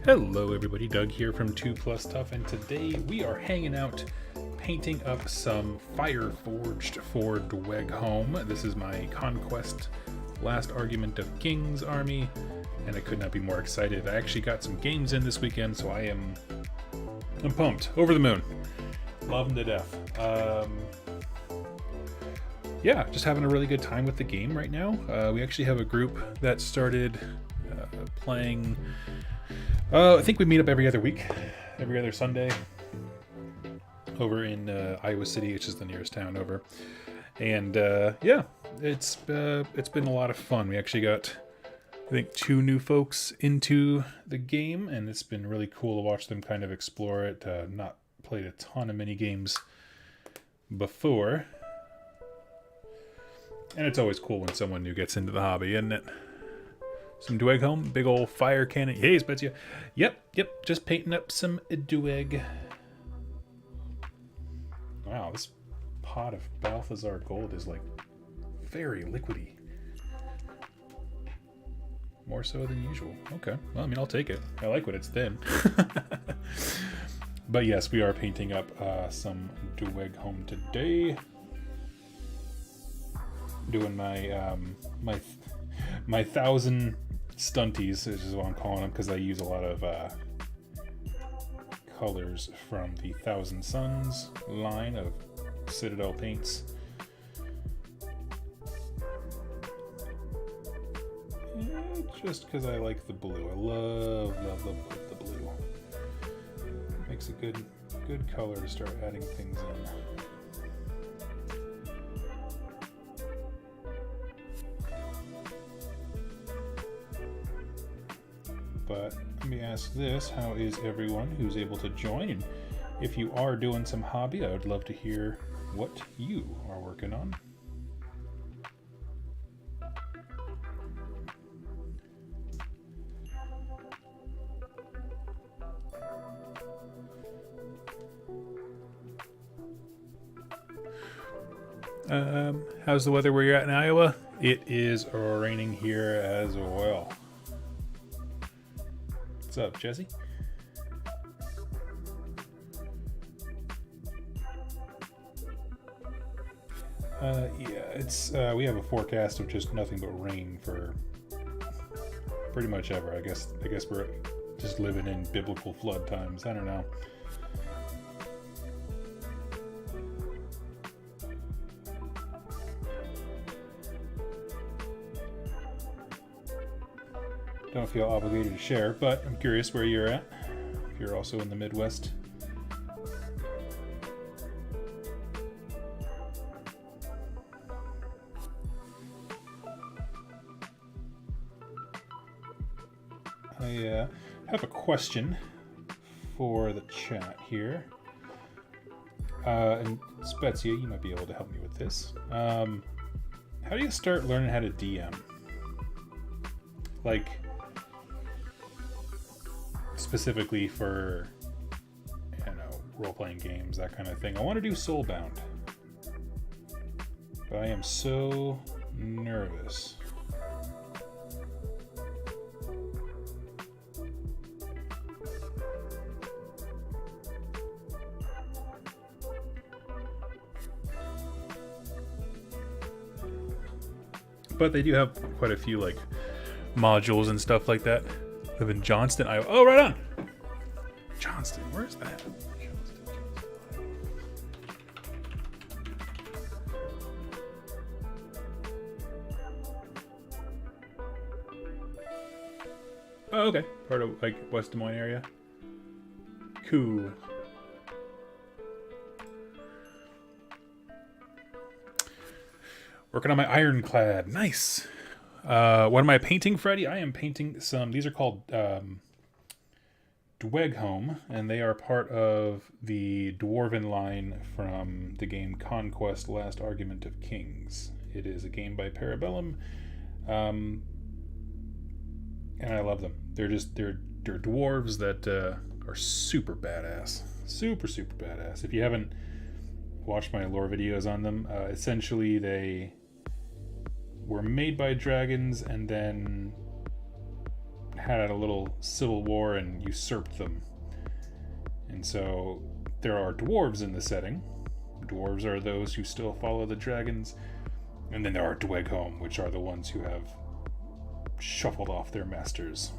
Hello everybody, Doug here from 2 Plus Tough, and today we are hanging out painting up some Fire Forged for Dweghom. This is my Conquest Last Argument of Kings army, and I could not be more excited. I actually got some games in this weekend, so I'm pumped. Over the moon. Love them to death. Yeah, just having a really good time with the game right now. We actually have a group that started playing. I think we meet up every other week, every other Sunday, over in Iowa City, which is the nearest town over. And yeah, it's been a lot of fun. We actually got, I think, 2 new folks into the game, and it's been really cool to watch them kind of explore it. Not played a ton of mini games before, and it's always cool when someone new gets into the hobby, isn't it? Some Dweghom, big old fire cannon. Hey, Spezia. Yep, just painting up some Dweg. Wow, this pot of Balthazar gold is like very liquidy. More so than usual. Okay, well, I mean, I'll take it. I like when it's thin. But yes, we are painting up some Dweghom today. Doing my my 1,000 stunties, which is what I'm calling them, because I use a lot of colors from the 1,000 Suns line of Citadel paints. Just because I like the blue. I love the blue. Makes a good color to start adding things in. But let me ask this, how is everyone who's able to join? And if you are doing some hobby, I would love to hear what you are working on. How's the weather where you're at in Iowa? It is raining here as well. What's up, Jesse? Yeah, it's we have a forecast of just nothing but rain for pretty much ever. I guess we're just living in biblical flood times. I don't know. Don't feel obligated to share, but I'm curious where you're at. If you're also in the Midwest. I have a question for the chat here. And Spezia, you might be able to help me with this. How do you start learning how to DM? Like, specifically for, role-playing games, that kind of thing. I want to do Soulbound, but I am so nervous. But they do have quite a few like modules and stuff like that. Live in Johnston, Iowa. Oh, right on. Johnston, where's that? Oh, okay. Part of like West Des Moines area. Cool. Working on my ironclad. Nice. What am I painting, Freddie? I am painting some, these are called Dweghom, and they are part of the Dwarven line from the game Conquest Last Argument of Kings. It is a game by Parabellum, and I love them. They're dwarves that are super badass. Super badass. If you haven't watched my lore videos on them, essentially they were made by dragons and then had a little civil war and usurped them. And so there are dwarves in the setting. Dwarves are those who still follow the dragons. And then there are Dweghom, which are the ones who have shuffled off their masters.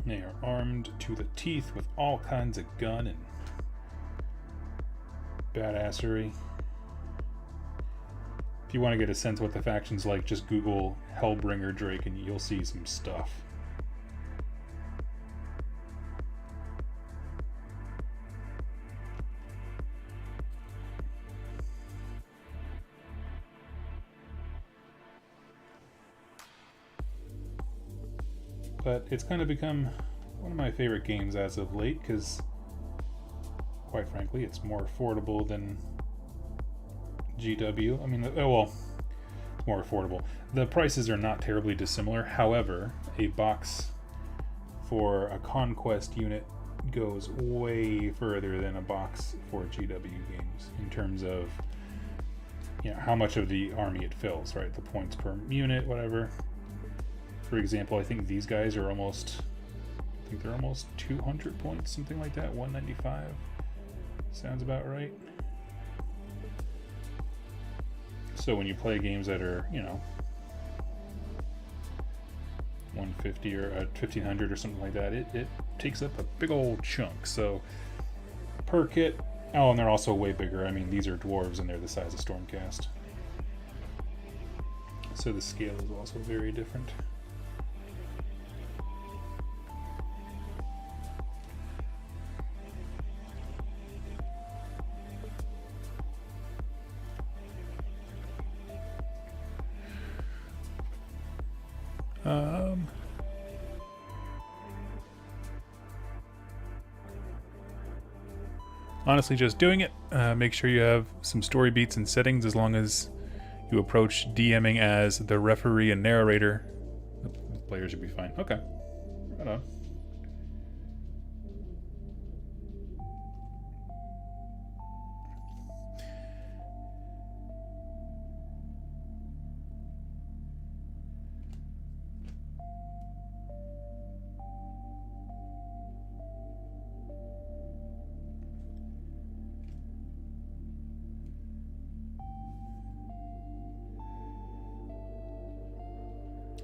They are armed to the teeth with all kinds of gun and badassery. If you want to get a sense of what the faction's like, just Google Hellbringer Drake and you'll see some stuff. But it's kind of become one of my favorite games as of late because, quite frankly, it's more affordable than GW. I mean, well, it's more affordable. The prices are not terribly dissimilar. However, a box for a Conquest unit goes way further than a box for GW games in terms of, you know, how much of the army it fills, right? The points per unit, whatever. For example, I think these guys are almost 200 points, something like that, 195. Sounds about right. So when you play games that are, you know, 150 or 1500 or something like that, it takes up a big old chunk. So per kit, oh, and they're also way bigger. I mean, these are dwarves and they're the size of Stormcast. So the scale is also very different. Honestly, just doing it. Make sure you have some story beats and settings as long as you approach DMing as the referee and narrator. The players should be fine. Okay. Right on.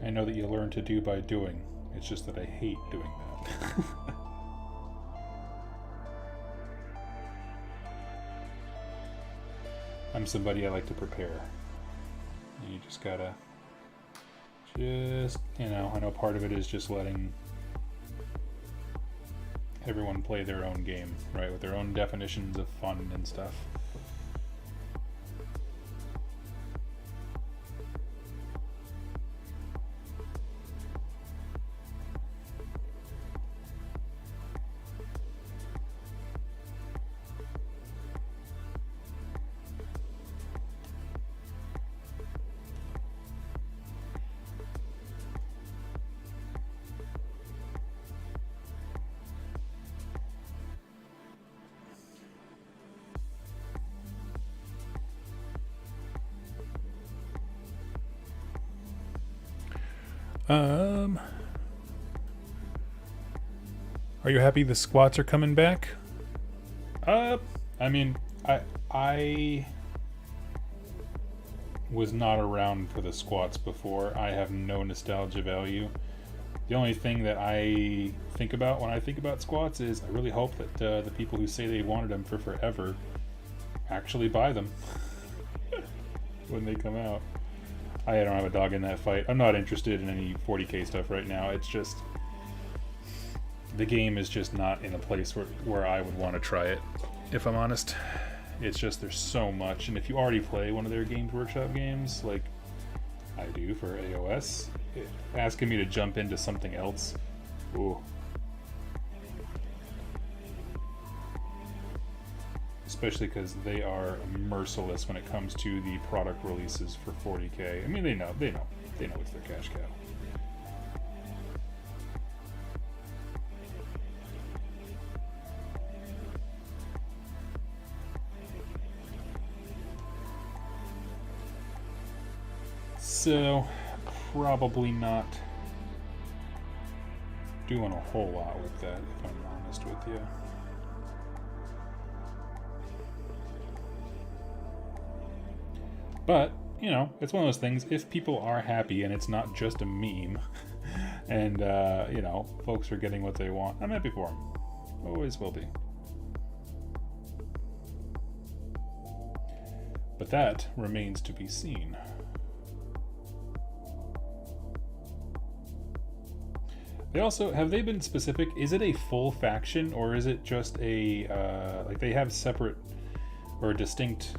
I know that you learn to do by doing. It's just that I hate doing that. I'm somebody I like to prepare. You just gotta, you know, I know part of it is just letting everyone play their own game, right? With their own definitions of fun and stuff. Are you happy the squats are coming back? I mean, I was not around for the squats before. I have no nostalgia value. The only thing that I think about when I think about squats is I really hope that the people who say they wanted them for forever actually buy them when they come out. I don't have a dog in that fight. I'm not interested in any 40k stuff right now. It's just the game is just not in a place where I would want to try it, if I'm honest. It's just there's so much, and if you already play one of their Games Workshop games, like I do for AOS, asking me to jump into something else, ooh. Especially because they are merciless when it comes to the product releases for 40k. I mean, they know it's their cash cow. So, probably not doing a whole lot with that, if I'm honest with you. But, you know, it's one of those things, if people are happy and it's not just a meme, and, you know, folks are getting what they want, I'm happy for them. Always will be. But that remains to be seen. They also, have they been specific? Is it a full faction, or is it just a, like they have separate or distinct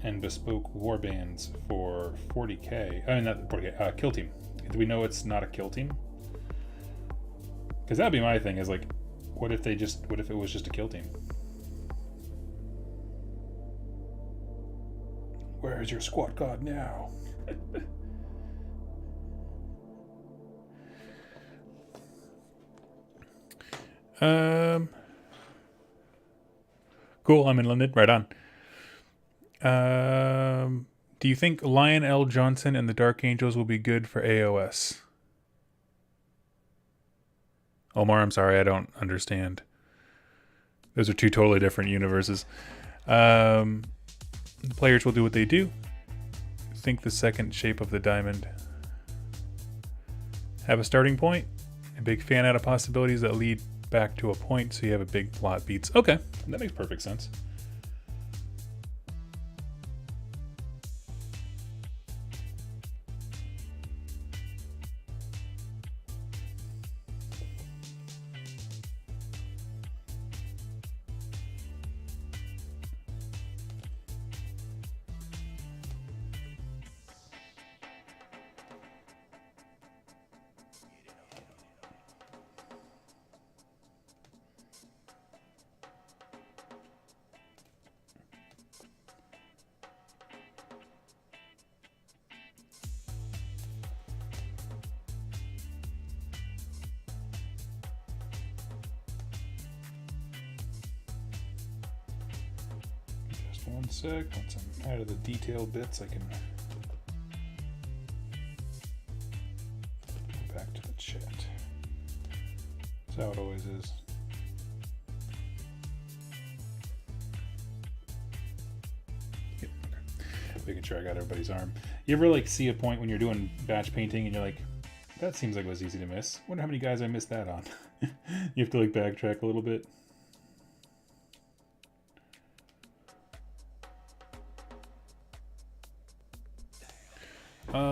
and bespoke war bands for 40k? I mean, not 40k, kill team. Do we know it's not a kill team? Because that'd be my thing, is like, what if it was just a kill team? Where is your squad god now? Cool, I'm in London. Right on. Do you think Lion L. Johnson and the Dark Angels will be good for AOS? Omar, I'm sorry, I don't understand. Those are two totally different universes. The players will do what they do. Think the second shape of the diamond. Have a starting point. A big fan out of possibilities that lead back to a point, so you have a big plot beats. Okay, that makes perfect sense. One sec, once I'm out of the detailed bits, I can go back to the chat. That's how it always is. Yep, okay. Making sure I got everybody's arm. You ever like see a point when you're doing batch painting and you're like, that seems like it was easy to miss. Wonder how many guys I missed that on. You have to like backtrack a little bit.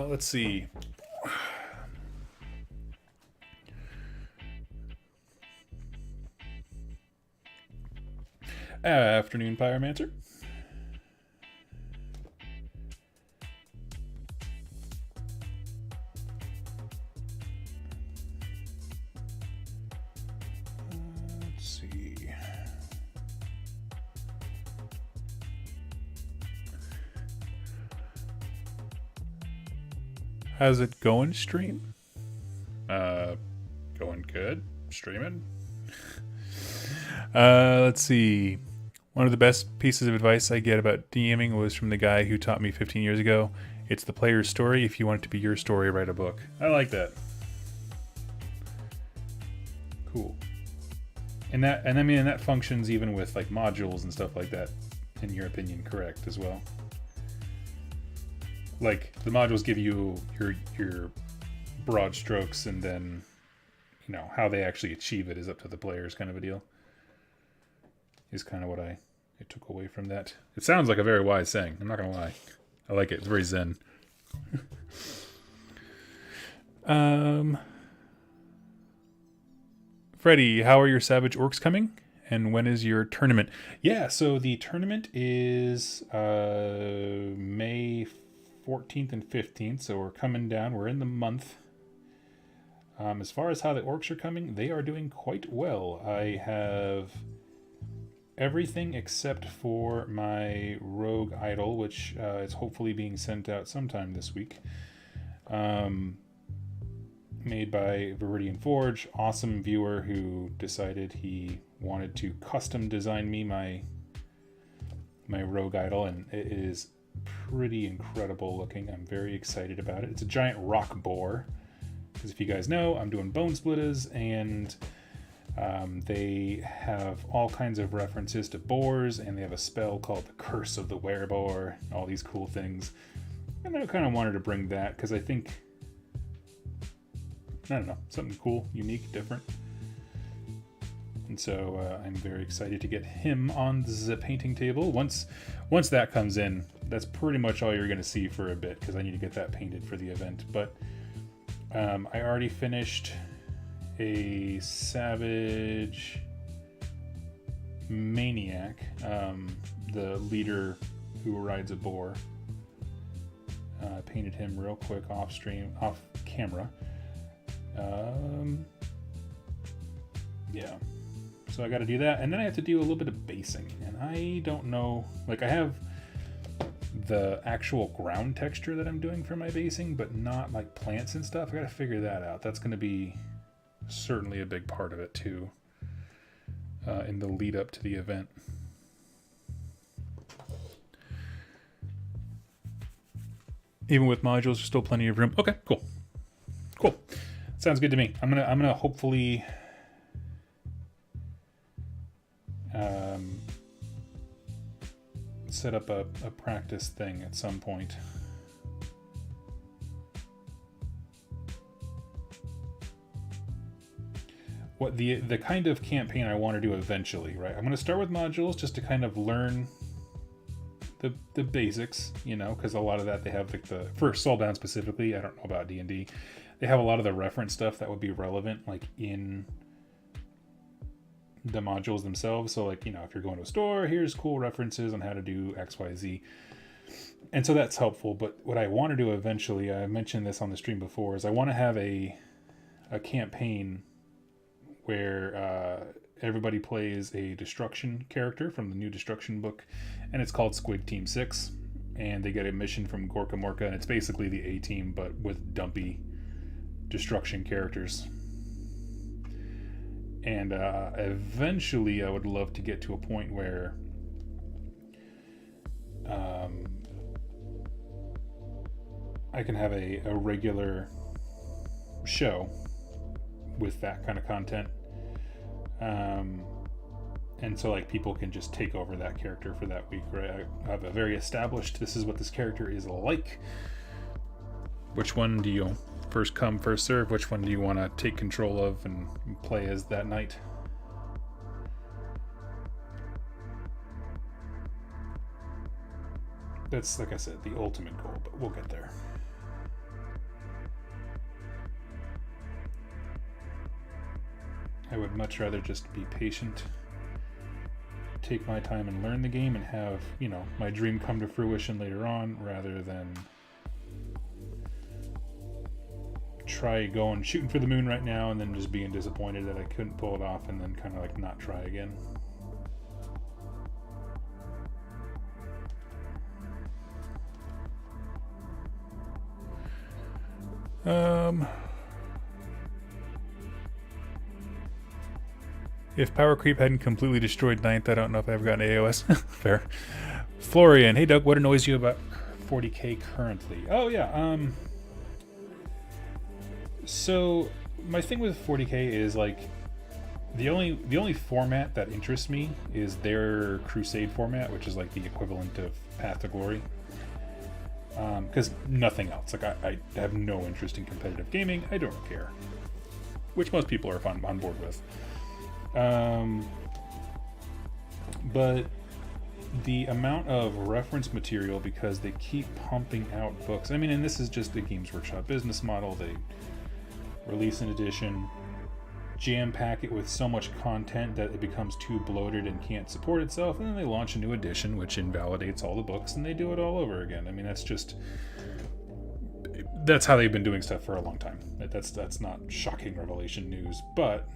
Let's see. Afternoon, Pyromancer. Let's see. How's it going, stream? Going good. Streaming. Let's see. One of the best pieces of advice I get about DMing was from the guy who taught me 15 years ago. It's the player's story. If you want it to be your story, write a book. I like that. Cool. And I mean, that functions even with like modules and stuff like that. In your opinion, correct as well. Like the modules give you your broad strokes, and then you know how they actually achieve it is up to the players, kind of a deal. Is kind of what I took away from that. It sounds like a very wise saying. I'm not gonna lie. I like it. It's very zen. Freddie, how are your Savage Orcs coming? And when is your tournament? Yeah, so the tournament is May 14th and 15th, so we're coming down. We're in the month. As far as how the orcs are coming, they are doing quite well. I have everything except for my rogue idol, which is hopefully being sent out sometime this week. Made by Viridian Forge, awesome viewer who decided he wanted to custom design me my rogue idol, and it is pretty incredible looking. I'm very excited about it. It's a giant rock boar, because if you guys know, I'm doing Bone Splitters, and they have all kinds of references to boars, and they have a spell called the Curse of the Wereboar, all these cool things. And I kind of wanted to bring that because I think, I don't know, something cool, unique, different. And so I'm very excited to get him on the painting table. Once that comes in, that's pretty much all you're going to see for a bit, because I need to get that painted for the event. But I already finished a Savage Maniac, the leader who rides a boar. I painted him real quick off camera. Yeah. So I got to do that, and then I have to do a little bit of basing, and I don't know, like I have the actual ground texture that I'm doing for my basing, but not like plants and stuff. I got to figure that out. That's going to be certainly a big part of it too, in the lead up to the event. Even with modules, there's still plenty of room. Okay, cool. Sounds good to me. I'm gonna hopefully set up a practice thing at some point. What the kind of campaign I want to do eventually, right? I'm going to start with modules just to kind of learn the basics, you know, because a lot of that they have, like the for Soulbound specifically. I don't know about D&D. They have a lot of the reference stuff that would be relevant, like in the modules themselves. So like, you know, if you're going to a store, here's cool references on how to do XYZ. And so that's helpful. But what I want to do eventually, I mentioned this on the stream before, is I want to have a campaign where everybody plays a destruction character from the new destruction book, and it's called Squig Team 6, and they get a mission from Gorka Morka, and it's basically the A-Team but with dumpy destruction characters. And eventually I would love to get to a point where I can have a regular show with that kind of content. And so like people can just take over that character for that week, right? I have a very established, this is what this character is like. Which one do you first come, first serve? Which one do you want to take control of and play as that night? That's, like I said, the ultimate goal, but we'll get there. I would much rather just be patient, take my time and learn the game, and have, you know, my dream come to fruition later on, rather than try going shooting for the moon right now and then just being disappointed that I couldn't pull it off, and then kind of like not try again. If power creep hadn't completely destroyed 9th, I don't know if I ever got an AOS. Fair. Florian, hey Doug, what annoys you about 40k currently? Oh yeah, so my thing with 40k is like the only format that interests me is their Crusade format, which is like the equivalent of Path to Glory. Because nothing else. Like I have no interest in competitive gaming. I don't care, which most people are on board with. But the amount of reference material, because they keep pumping out books. I mean, and this is just the Games Workshop business model. They release an edition, jam pack it with so much content that it becomes too bloated and can't support itself, and then they launch a new edition which invalidates all the books, and they do it all over again. I mean, that's how they've been doing stuff for a long time. That's not shocking revelation news. But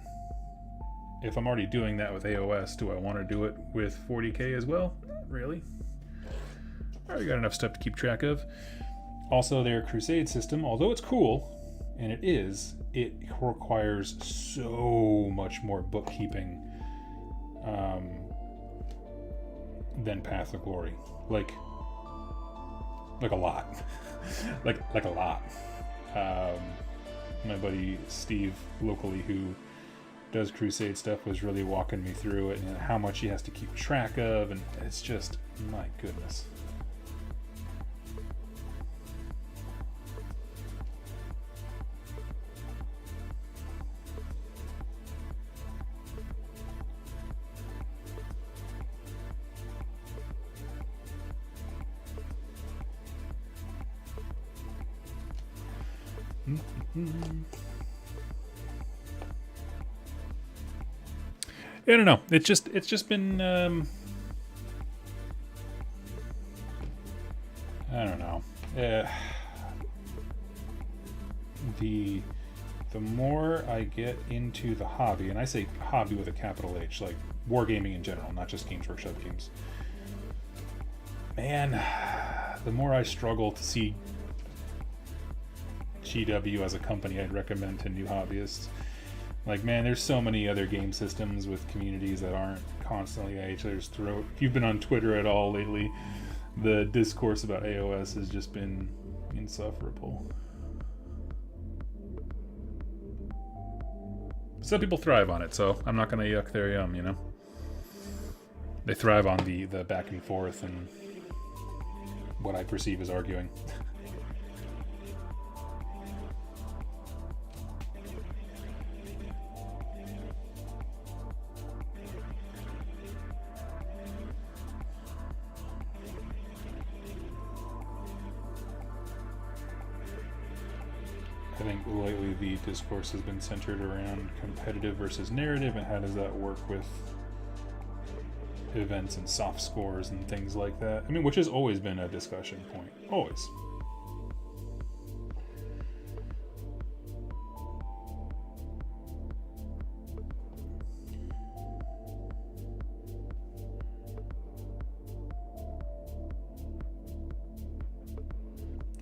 if I'm already doing that with AOS, do I want to do it with 40k as well? Not really. I already got enough stuff to keep track of. Also, their Crusade system, although it's cool, and it requires so much more bookkeeping than Path of Glory. Like, like a lot, like a lot. My buddy Steve locally, who does crusade stuff, was really walking me through it and how much he has to keep track of, and it's just, my goodness. I don't know. It's just been I don't know. The more I get into the hobby, and I say hobby with a capital H, like wargaming in general, not just Games Workshop games. Man, the more I struggle to see GW as a company I'd recommend to new hobbyists. Like, man, there's so many other game systems with communities that aren't constantly at each other's throat. If you've been on Twitter at all lately, the discourse about AOS has just been insufferable. Some people thrive on it, so I'm not going to yuck their yum, you know? They thrive on the back and forth and what I perceive as arguing. I think lately the discourse has been centered around competitive versus narrative, and how does that work with events and soft scores and things like that. I mean, which has always been a discussion point. Always.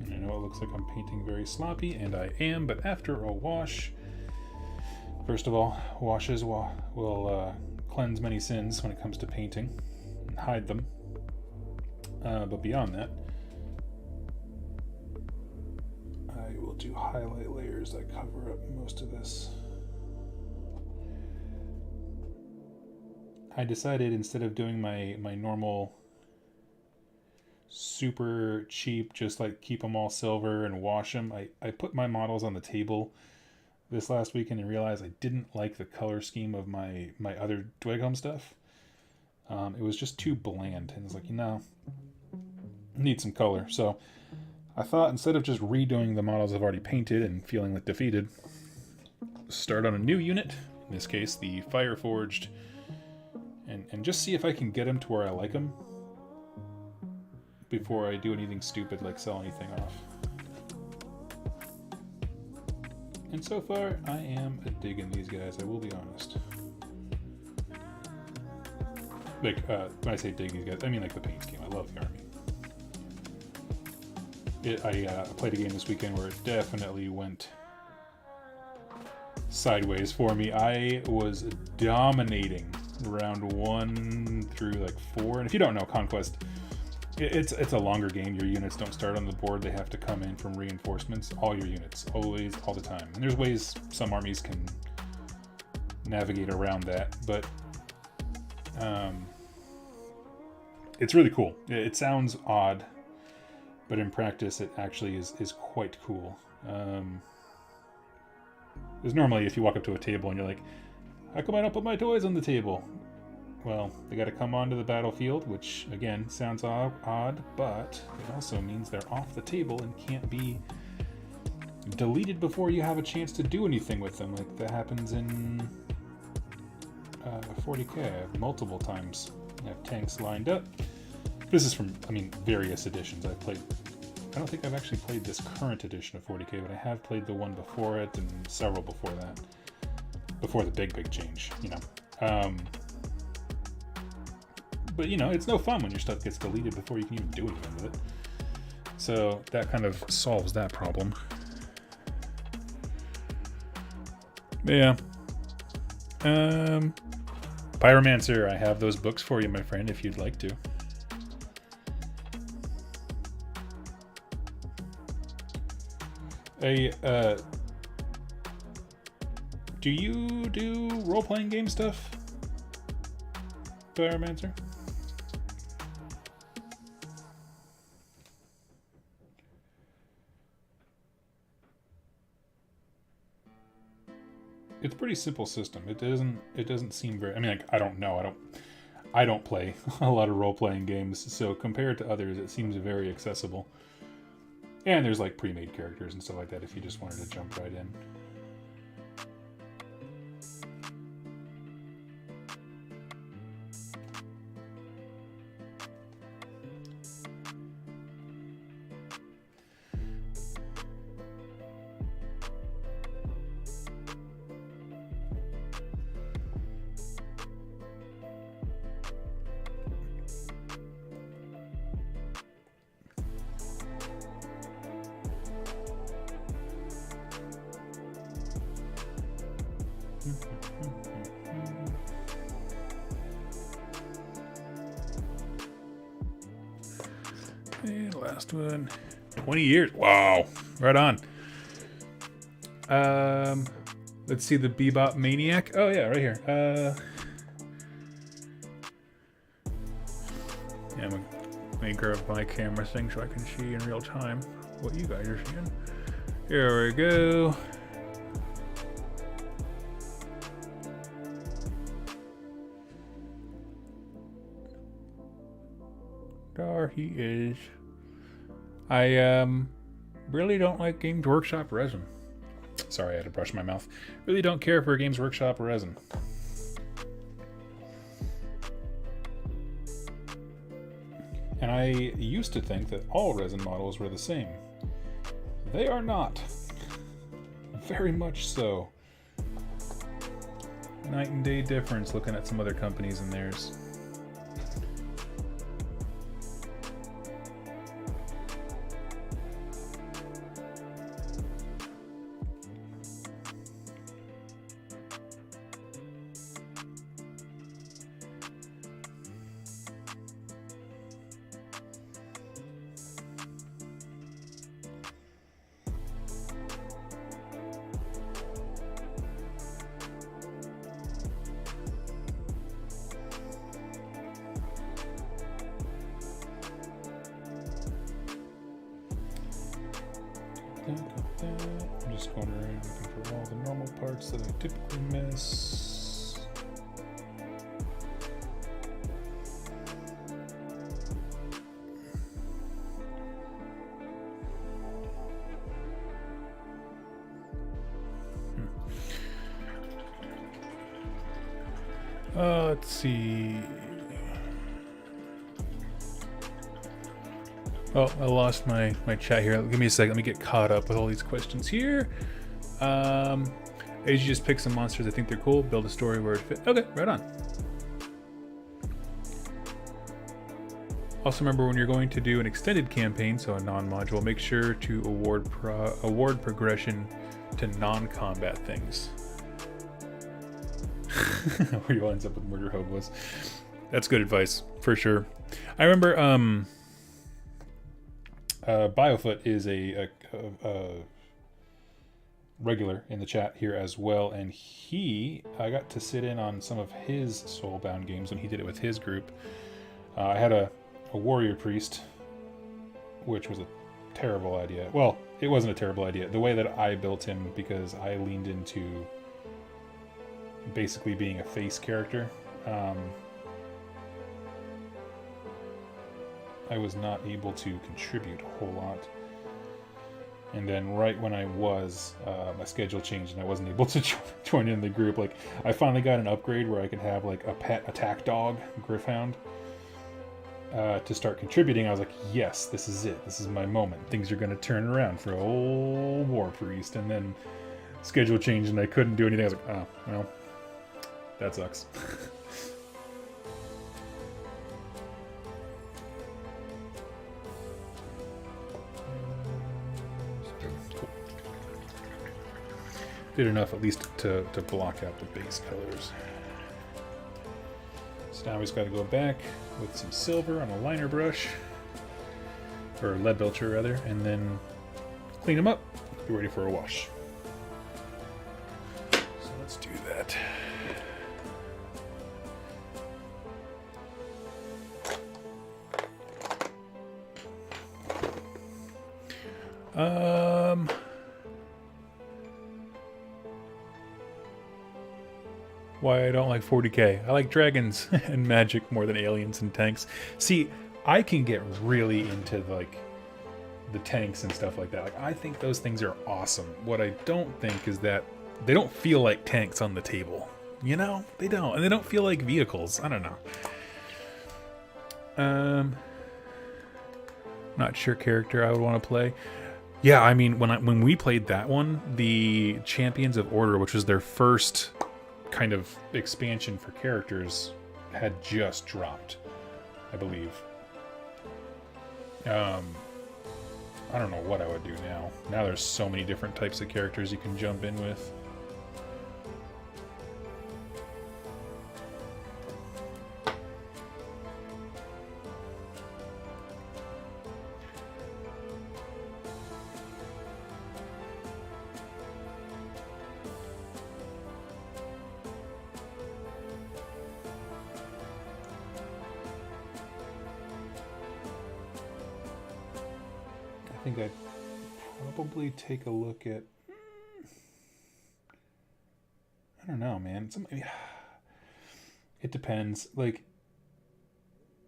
And I know it looks like I'm painting very sloppy, and I am, but after a wash, first of all, washes will cleanse many sins when it comes to painting and hide them. But beyond that, I will do highlight layers that cover up most of this. I decided, instead of doing my normal super cheap, just like keep them all silver and wash them, I put my models on the table this last weekend and realized I didn't like the color scheme of my other Dweghom stuff. It was just too bland, and it's like, I need some color. So I thought, instead of just redoing the models I've already painted and feeling like defeated, start on a new unit, in this case the Fire Forged, and just see if I can get them to where I like them before I do anything stupid like sell anything off. And so far, I am digging these guys, I will be honest. Like, when I say dig these guys, I mean like the paint scheme. I love the army. I played a game this weekend where it definitely went sideways for me. I was dominating round 1 through like 4. And if you don't know, Conquest, it's a longer game. Your units don't start on the board. They have to come in from reinforcements. All your units, always, all the time. And there's ways some armies can navigate around that, but it's really cool. It sounds odd, but in practice it actually is quite cool. Because normally if you walk up to a table and you're like, how come I don't put my toys on the table? Well, they got to come onto the battlefield, which again sounds odd, but it also means they're off the table and can't be deleted before you have a chance to do anything with them. Like that happens in 40k. I have multiple times. I have tanks lined up. This is from, various editions I've played. I don't think I've actually played this current edition of 40k, but I have played the one before it and several before that. Before the big change, But, it's no fun when your stuff gets deleted before you can even do anything with it. So that kind of solves that problem. But yeah. Pyromancer, I have those books for you, my friend, if you'd like to. Hey, do you do role-playing game stuff, Pyromancer? It's a pretty simple system. It doesn't seem very. I mean, like, I don't know. I don't play a lot of role-playing games, so compared to others, it seems very accessible. And there's like pre-made characters and stuff like that if you just wanted to jump right in. And last one. 20 years. Wow. Right on. Let's see the Bebop Maniac. Oh yeah, right here. Yeah, let me grab my camera thing so I can see in real time what you guys are seeing. Here we go. There he is. I really don't like Games Workshop resin. Sorry, I had to brush my mouth. Really don't care for Games Workshop resin. And I used to think that all resin models were the same. They are not. Very much so. Night and day difference looking at some other companies and theirs. I'm just going around looking for all the normal parts that I typically miss. Let's see. Oh, I lost my chat here. Give me a second. Let me get caught up with all these questions here. As you just pick some monsters, I think they're cool. Build a story where it fits. Okay, right on. Also remember when you're going to do an extended campaign, so a non-module, make sure to award progression to non-combat things. Where you ends up with murder hobos. That's good advice, for sure. I remember, Biofoot is a regular in the chat here as well, and I got to sit in on some of his Soulbound games when he did it with his group. I had a warrior priest, which was a terrible idea. Well, it wasn't a terrible idea. The way that I built him, because I leaned into basically being a face character, I was not able to contribute a whole lot. And then right when I was, my schedule changed and I wasn't able to join in the group. Like, I finally got an upgrade where I could have like a pet attack dog, Griffhound, to start contributing. I was like, yes, this is it. This is my moment. Things are going to turn around for old War Priest. And then schedule changed and I couldn't do anything. I was like, oh, well, that sucks. Did enough at least to block out the base colors. So now he's got to go back with some silver on a liner brush, or lead belcher rather, and then clean them up, be ready for a wash. So let's do that. Why I don't like 40k. I like dragons and magic more than aliens and tanks. See, I can get really into like the tanks and stuff like that. Like, I think those things are awesome. What I don't think is that they don't feel like tanks on the table. You know, they don't, and they don't feel like vehicles. I don't know. Not sure character I would want to play. Yeah, I mean, when we played that one, the Champions of Order, which was their first kind of expansion for characters, had just dropped, I believe. I don't know what I would do now. Now there's so many different types of characters you can jump in with. I think I'd probably take a look at... I don't know, man. It depends. Like,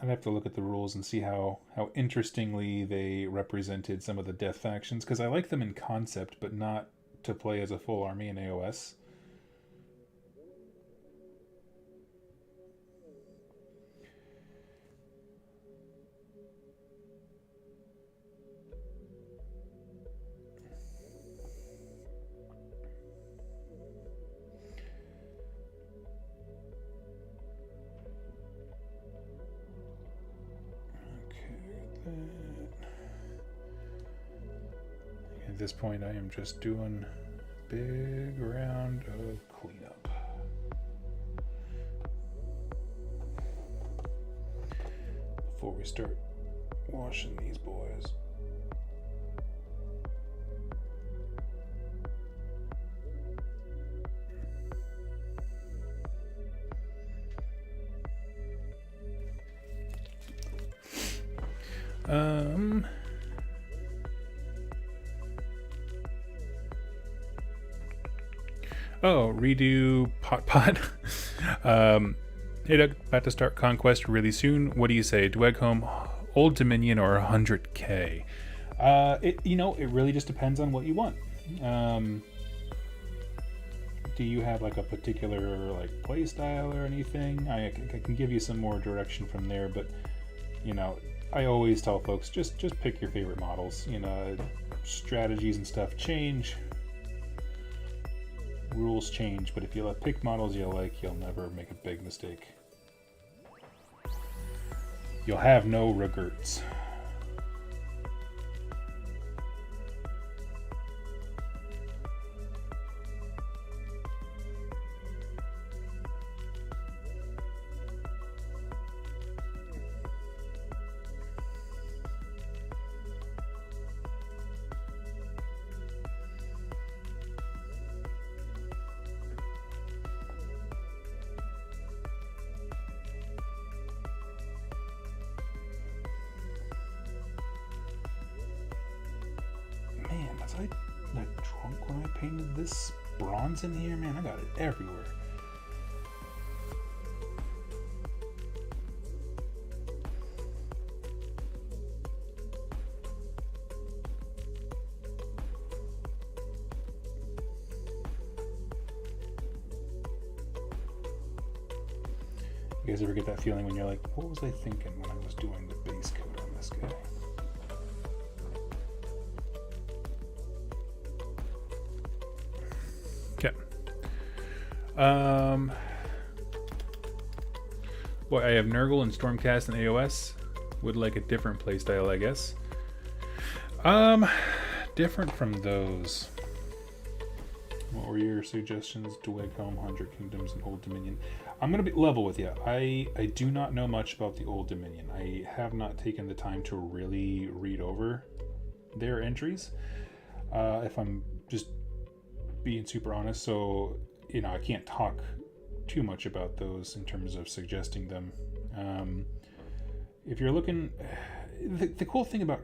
I'd have to look at the rules and see how interestingly they represented some of the death factions, because I like them in concept, but not to play as a full army in AOS. At this point, I am just doing a big round of cleanup. Before we start washing these boys. Oh, redo Potpod. Hey Doug, about to start Conquest really soon. What do you say, Dweghom, Old Dominion, or 100k? It really just depends on what you want. Do you have like a particular like play style or anything? I can give you some more direction from there, but you know, I always tell folks just pick your favorite models. You know, strategies and stuff change. Rules change, but if you pick models you like, you'll never make a big mistake. You'll have no regrets. Was I like drunk when I painted this bronze in here? Man, I got it everywhere. You guys ever get that feeling when you're like, what was I thinking when I was doing the base coat on this guy? Well, I have Nurgle and Stormcast and AOS. Would like a different playstyle, I guess. Different from those. What were your suggestions? Dweghom, 100 Kingdoms, and Old Dominion. I'm gonna be level with you. I do not know much about the Old Dominion. I have not taken the time to really read over their entries. If I'm just being super honest. So, I can't talk too much about those in terms of suggesting them. If you're looking, the cool thing about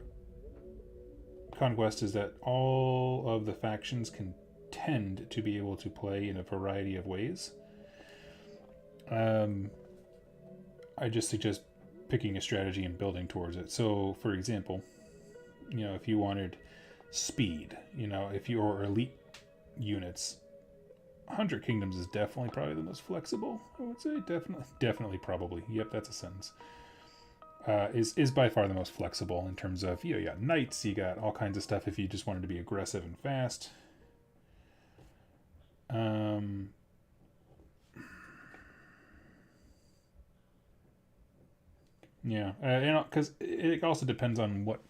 Conquest is that all of the factions can tend to be able to play in a variety of ways. I just suggest picking a strategy and building towards it. So, for example, if you wanted speed, if you're elite units, 100 Kingdoms is definitely probably the most flexible, I would say. Definitely, probably. Yep, that's a sentence. Is by far the most flexible in terms of, you got knights, you got all kinds of stuff if you just wanted to be aggressive and fast. Yeah, because it also depends on what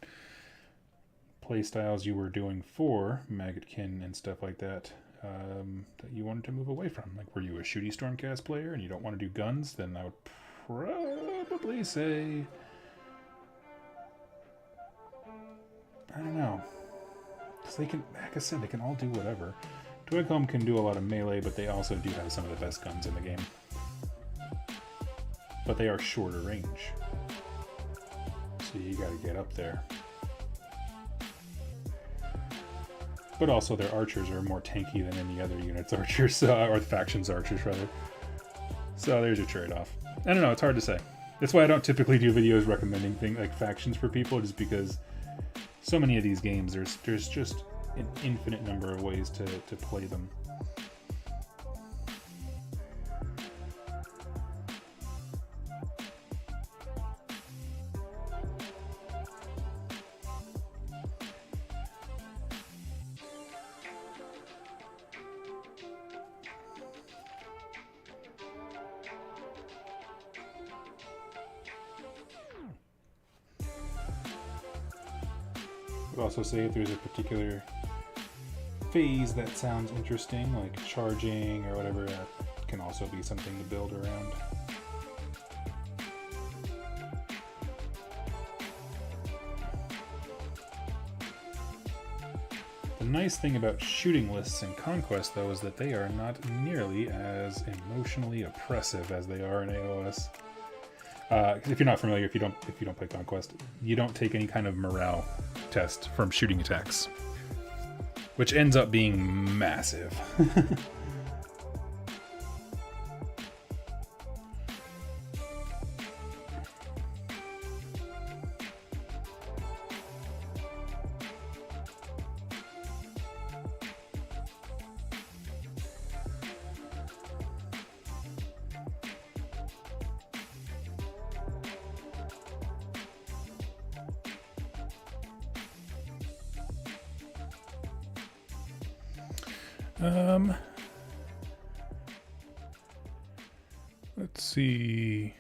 play styles you were doing for Maggotkin and stuff like that, that you wanted to move away from. Like, were you a shooty Stormcast player and you don't want to do guns? Then I would probably say, I don't know, because they can, like I said, they can all do whatever. Dweghom can do a lot of melee, but they also do have some of the best guns in the game. But they are shorter range, so you gotta get up there. But also their archers are more tanky than any other unit's archers, or the faction's archers rather. So there's your trade-off. I don't know, it's hard to say. That's why I don't typically do videos recommending things like factions for people, just because so many of these games, there's just an infinite number of ways to play them. Also say if there's a particular phase that sounds interesting, like charging or whatever, that can also be something to build around. The nice thing about shooting lists in Conquest, though, is that they are not nearly as emotionally oppressive as they are in AOS. If you're not familiar, if you don't play Conquest, you don't take any kind of morale test from shooting attacks, which ends up being massive. Let's see.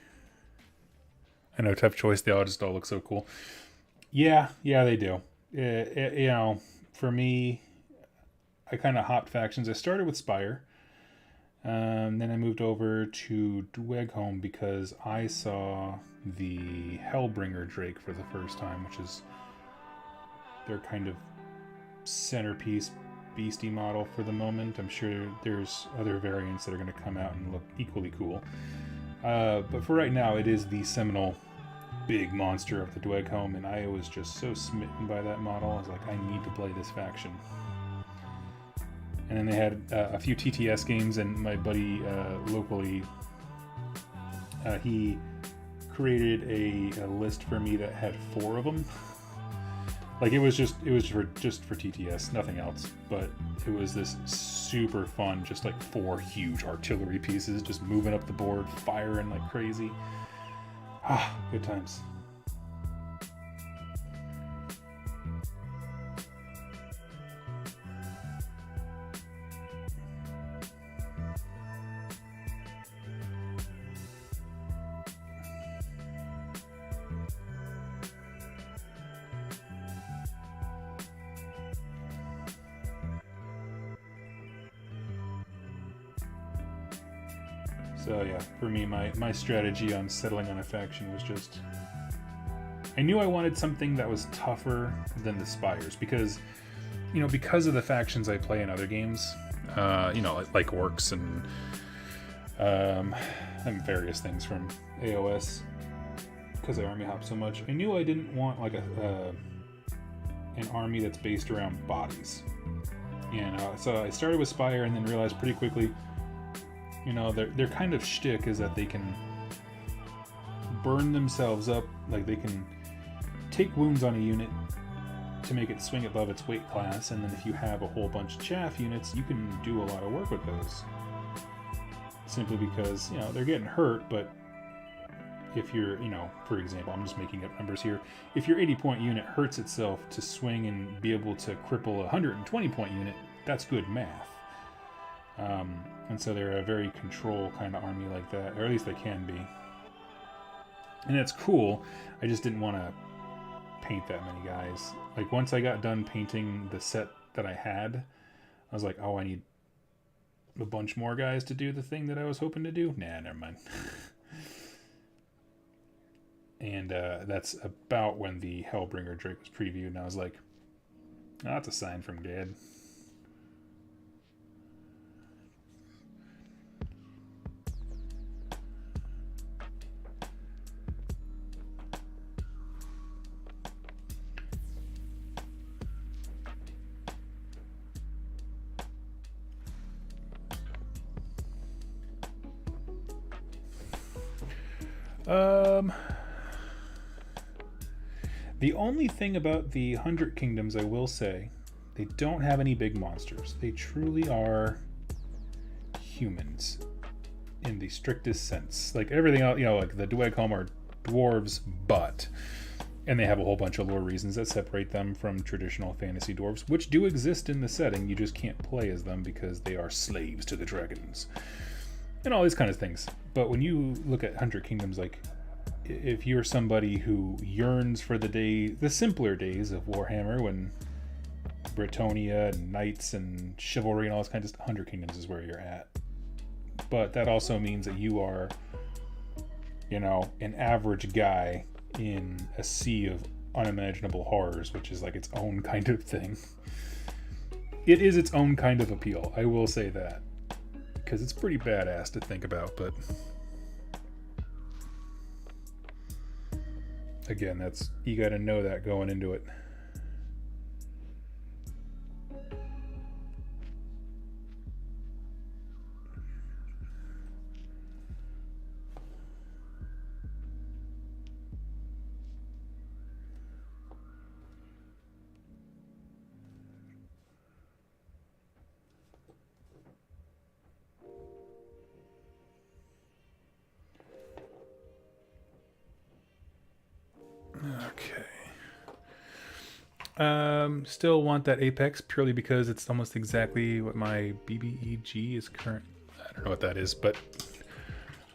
I know, tough choice. They all just all look so cool. Yeah, they do. For me, I kind of hopped factions. I started with Spire. Then I moved over to Dweghom because I saw the Hellbringer Drake for the first time, which is their kind of centerpiece beastie model for the moment. I'm sure there's other variants that are going to come out and look equally cool. But for right now, it is the seminal big monster of the Dweghom, and I was just so smitten by that model. I was like, I need to play this faction. And then they had a few TTS games, and my buddy locally, he created a list for me that had 4 of them. Like, it was just for TTS, nothing else. But it was this super fun, just like 4 huge artillery pieces, just moving up the board, firing like crazy. Ah, good times. So yeah, for me, my strategy on settling on a faction was just, I knew I wanted something that was tougher than the Spires, because you know, because of the factions I play in other games, you know, like Orcs and various things from AOS, because I army hop so much, I knew I didn't want like an army that's based around bodies. And so I started with Spire, and then realized pretty quickly, you know, their kind of shtick is that they can burn themselves up, like they can take wounds on a unit to make it swing above its weight class, and then if you have a whole bunch of chaff units, you can do a lot of work with those. Simply because, you know, they're getting hurt, but if you're, you know, for example, I'm just making up numbers here, if your 80-point unit hurts itself to swing and be able to cripple a 120-point unit, that's good math. And so they're a very control kind of army like that, or at least they can be. And it's cool, I just didn't want to paint that many guys. Like, once I got done painting the set that I had, I was like, oh, I need a bunch more guys to do the thing that I was hoping to do. Nah, never mind. And that's about when the Hellbringer Drake was previewed, and I was like, oh, that's a sign from God. The only thing about the 100 Kingdoms, I will say, they don't have any big monsters. They truly are humans in the strictest sense. Like everything else, you know, like the Dweghom are dwarves, and they have a whole bunch of lore reasons that separate them from traditional fantasy dwarves, which do exist in the setting. You just can't play as them because they are slaves to the dragons and all these kind of things. But when you look at 100 Kingdoms, like, if you're somebody who yearns for the simpler days of Warhammer, when Bretonnia and knights and chivalry and all this kind of stuff, 100 Kingdoms is where you're at. But that also means that you are, you know, an average guy in a sea of unimaginable horrors, which is like its own kind of thing. It is its own kind of appeal, I will say that, because it's pretty badass to think about. But again, that's, you got to know that going into it. Okay. Still want that Apex purely because it's almost exactly what my BBEG is current. I don't know what that is, but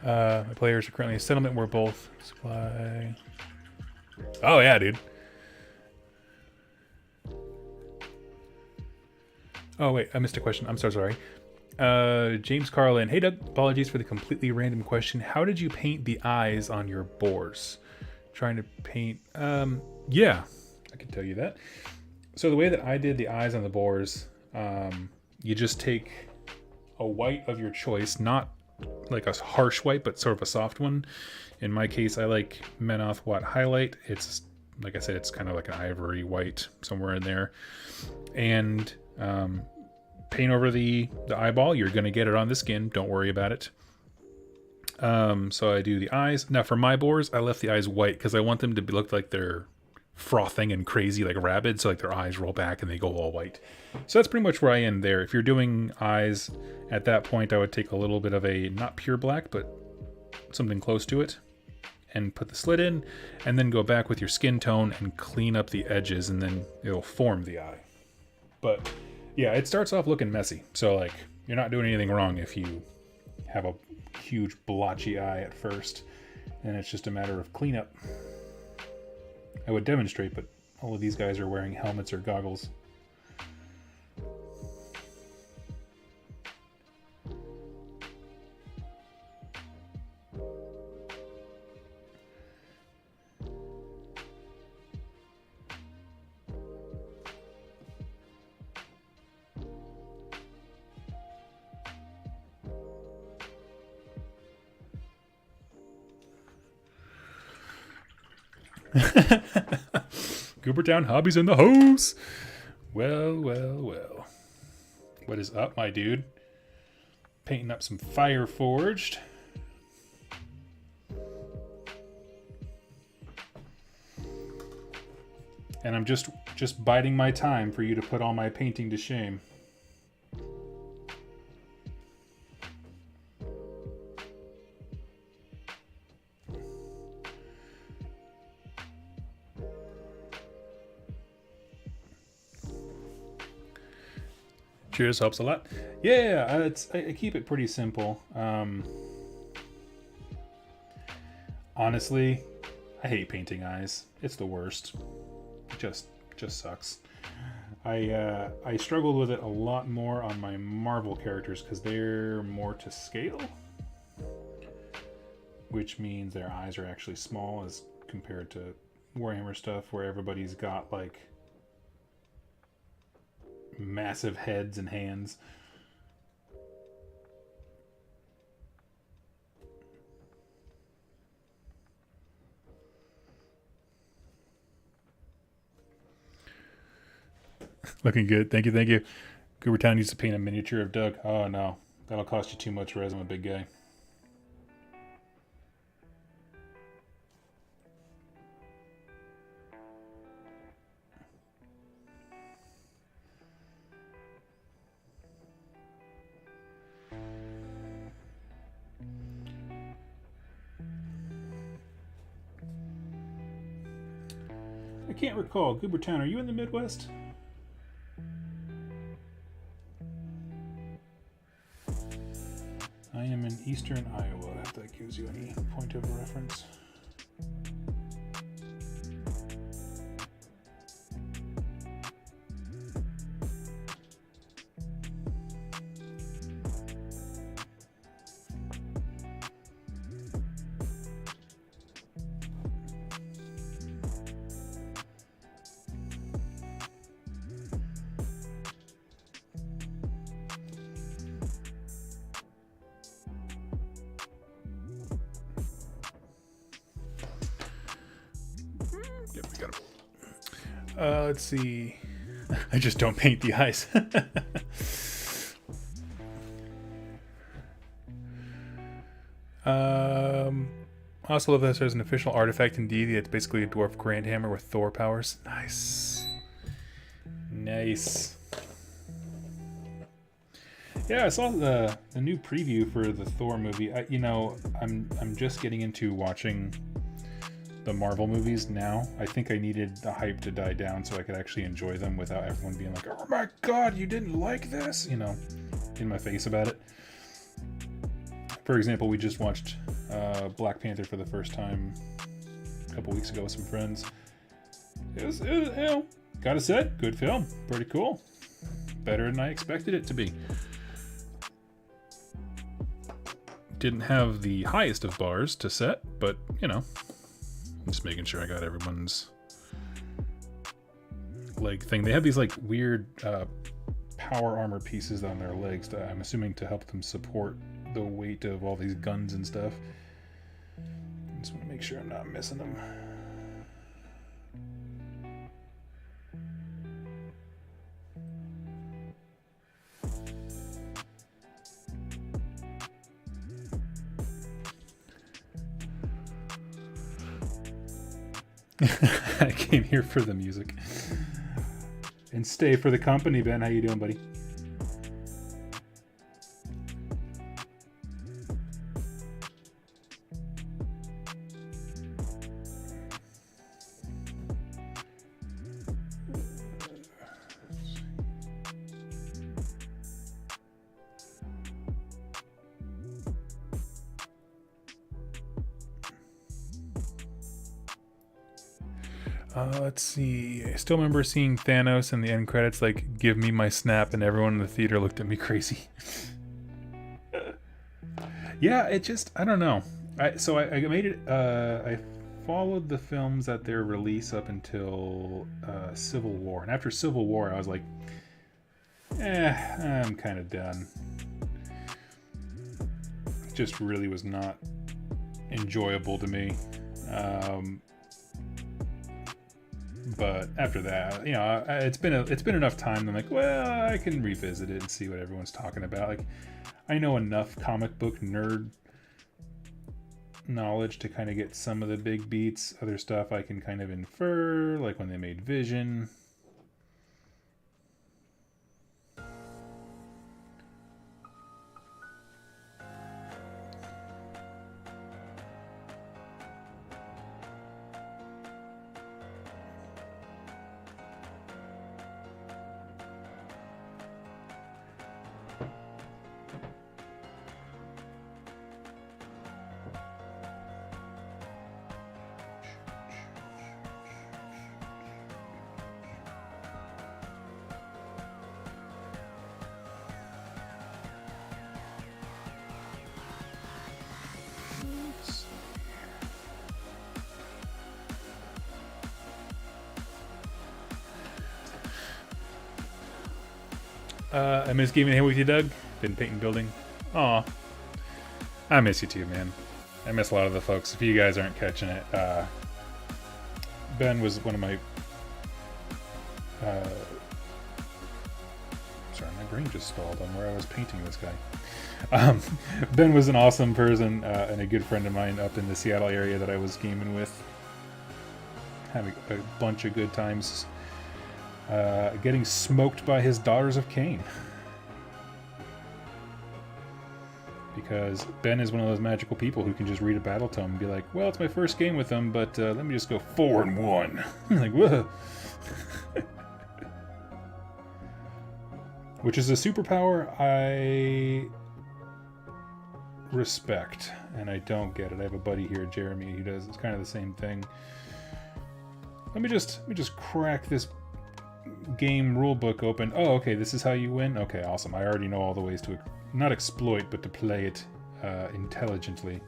my players are currently in a settlement where both supply. Oh yeah, dude. Oh wait, I missed a question. I'm so sorry. James Carlin. Hey Doug, apologies for the completely random question. How did you paint the eyes on your boars? Trying to paint, yeah, I can tell you that. So the way that I did the eyes on the boars, you just take a white of your choice, not like a harsh white, but sort of a soft one. In my case, I like Menoth Watt Highlight. It's, like I said, it's kind of like an ivory white, somewhere in there. And paint over the eyeball. You're going to get it on the skin. Don't worry about it. So I do the eyes. Now for my boars, I left the eyes white because I want them to look like they're frothing and crazy like rabid, so like their eyes roll back and they go all white. So that's pretty much where I end there. If you're doing eyes at that point, I would take a little bit of a, not pure black, but something close to it, and put the slit in, and then go back with your skin tone and clean up the edges, and then it'll form the eye. But yeah, it starts off looking messy, so like you're not doing anything wrong if you have a huge blotchy eye at first, and it's just a matter of cleanup. I would demonstrate, but all of these guys are wearing helmets or goggles. Goobertown Hobbies in the house. Well, well, well. What is up, my dude? Painting up some Fire Forged. And I'm just biding my time for you to put all my painting to shame. Cheers, helps a lot. Yeah, I keep it pretty simple. Honestly, I hate painting eyes. It's the worst. It just sucks. I struggled with it a lot more on my Marvel characters because they're more to scale, which means their eyes are actually small as compared to Warhammer stuff where everybody's got like massive heads and hands. Looking good. Thank you, thank you. Goobertown needs to paint a miniature of Doug. Oh no, that'll cost you too much, whereas I'm a big guy. I can't recall. Goobertown, are you in the Midwest? I am in eastern Iowa, if that gives you any point of reference. Yep, we got him. Let's see. I just don't paint the eyes. I also love that there's an official artifact in D&D. It's basically a dwarf grand hammer with Thor powers. Nice. Nice. Yeah, I saw the new preview for the Thor movie. I'm just getting into watching the Marvel movies now. I think I needed the hype to die down so I could actually enjoy them without everyone being like, "Oh my god, you didn't like this?" You know, in my face about it. For example, we just watched Black Panther for the first time a couple weeks ago with some friends. It was gotta say, good film. Pretty cool. Better than I expected it to be. Didn't have the highest of bars to set, but, you know, I'm just making sure I got everyone's leg thing. They have these, like, weird power armor pieces on their legs that I'm assuming to help them support the weight of all these guns and stuff. I just want to make sure I'm not missing them. I came here for the music and stay for the company. Ben, how you doing, buddy? Let's see. I still remember seeing Thanos in the end credits, like, "Give me my snap," and everyone in the theater looked at me crazy. Yeah, it just, I don't know. I made it, I followed the films at their release up until Civil War. And after Civil War, I was like, I'm kind of done. It just really was not enjoyable to me. But after that, it's been enough time. I'm like, well, I can revisit it and see what everyone's talking about. Like, I know enough comic book nerd knowledge to kind of get some of the big beats. Other stuff I can kind of infer, like when they made Vision. I miss gaming here with you, Doug. Been painting building. Aw. I miss you too, man. I miss a lot of the folks. If you guys aren't catching it, Ben was one of my... sorry, my brain just stalled on where I was painting this guy. Ben was an awesome person and a good friend of mine up in the Seattle area that I was gaming with. Having a bunch of good times. Getting smoked by his Daughters of Cain. Because Ben is one of those magical people who can just read a battle tome and be like, well, it's my first game with them, but let me just go 4-1. Like, whoa. Which is a superpower I respect, and I don't get it. I have a buddy here, Jeremy, who does it's kind of the same thing. Let me just crack this game rulebook open. Oh, okay, this is how you win? Okay, awesome. I already know all the ways to not exploit, but to play it intelligently.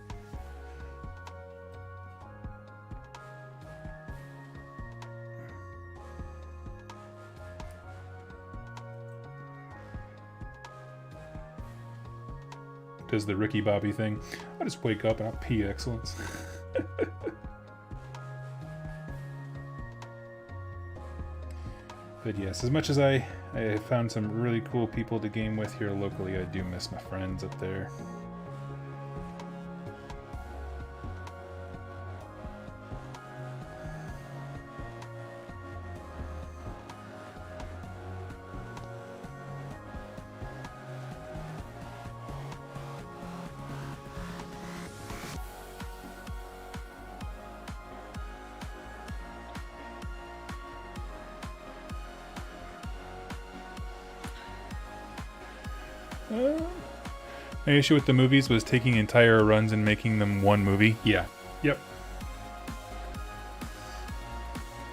Does the Ricky Bobby thing. I just wake up and I'll pee excellence. But yes, as much as I found some really cool people to game with here locally, I do miss my friends up there. My issue with the movies was taking entire runs and making them one movie. Yeah. Yep.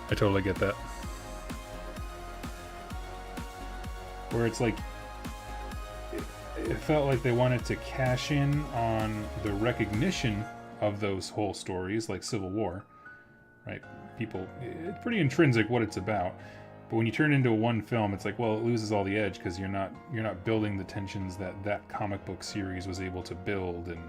I totally get that. Where it's like, it felt like they wanted to cash in on the recognition of those whole stories, like Civil War, right? People, it's pretty intrinsic what it's about. But when you turn it into one film, it's like, well, it loses all the edge because you're not building the tensions that comic book series was able to build, and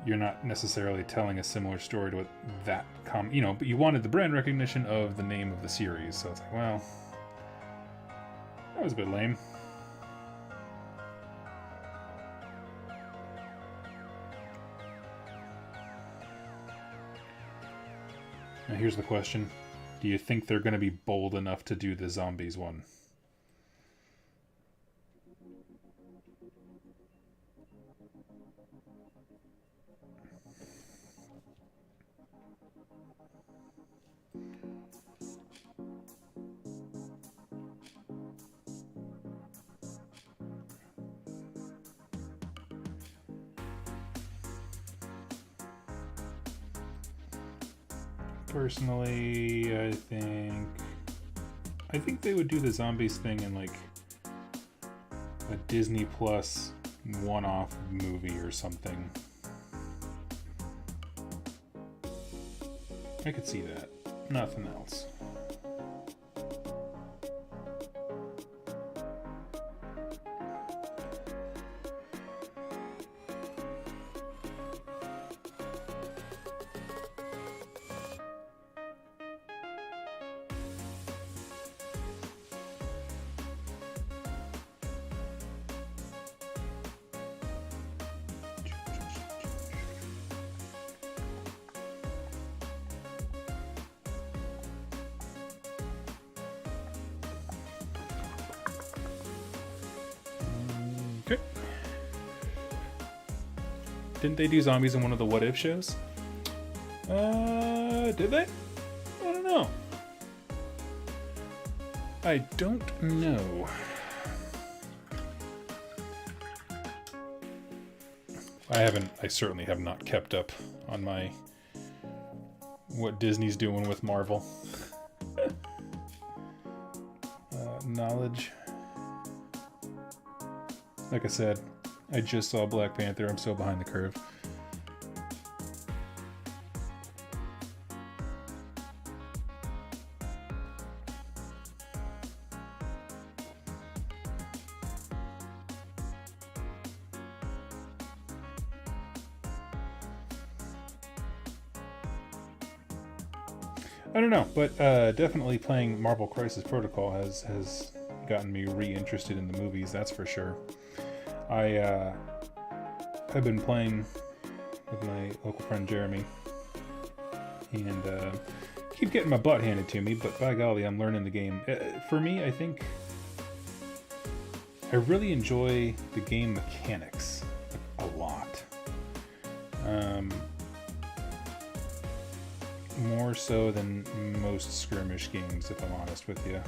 you're not necessarily telling a similar story to what that but you wanted the brand recognition of the name of the series, so it's like, well, that was a bit lame. Now here's the question. Do you think they're going to be bold enough to do the zombies one? Personally, I think they would do the zombies thing in like a Disney Plus one-off movie or something. I could see that. Nothing else. Okay. Didn't they do zombies in one of the What If shows? Did they? I don't know. I don't know. I certainly have not kept up on my what Disney's doing with Marvel. Knowledge. Like I said, I just saw Black Panther. I'm so behind the curve. I don't know, but definitely playing Marvel Crisis Protocol has gotten me re-interested in the movies, that's for sure. I've been playing with my local friend Jeremy, and keep getting my butt handed to me, but by golly, I'm learning the game. For me, I think I really enjoy the game mechanics a lot. More so than most skirmish games, if I'm honest with you.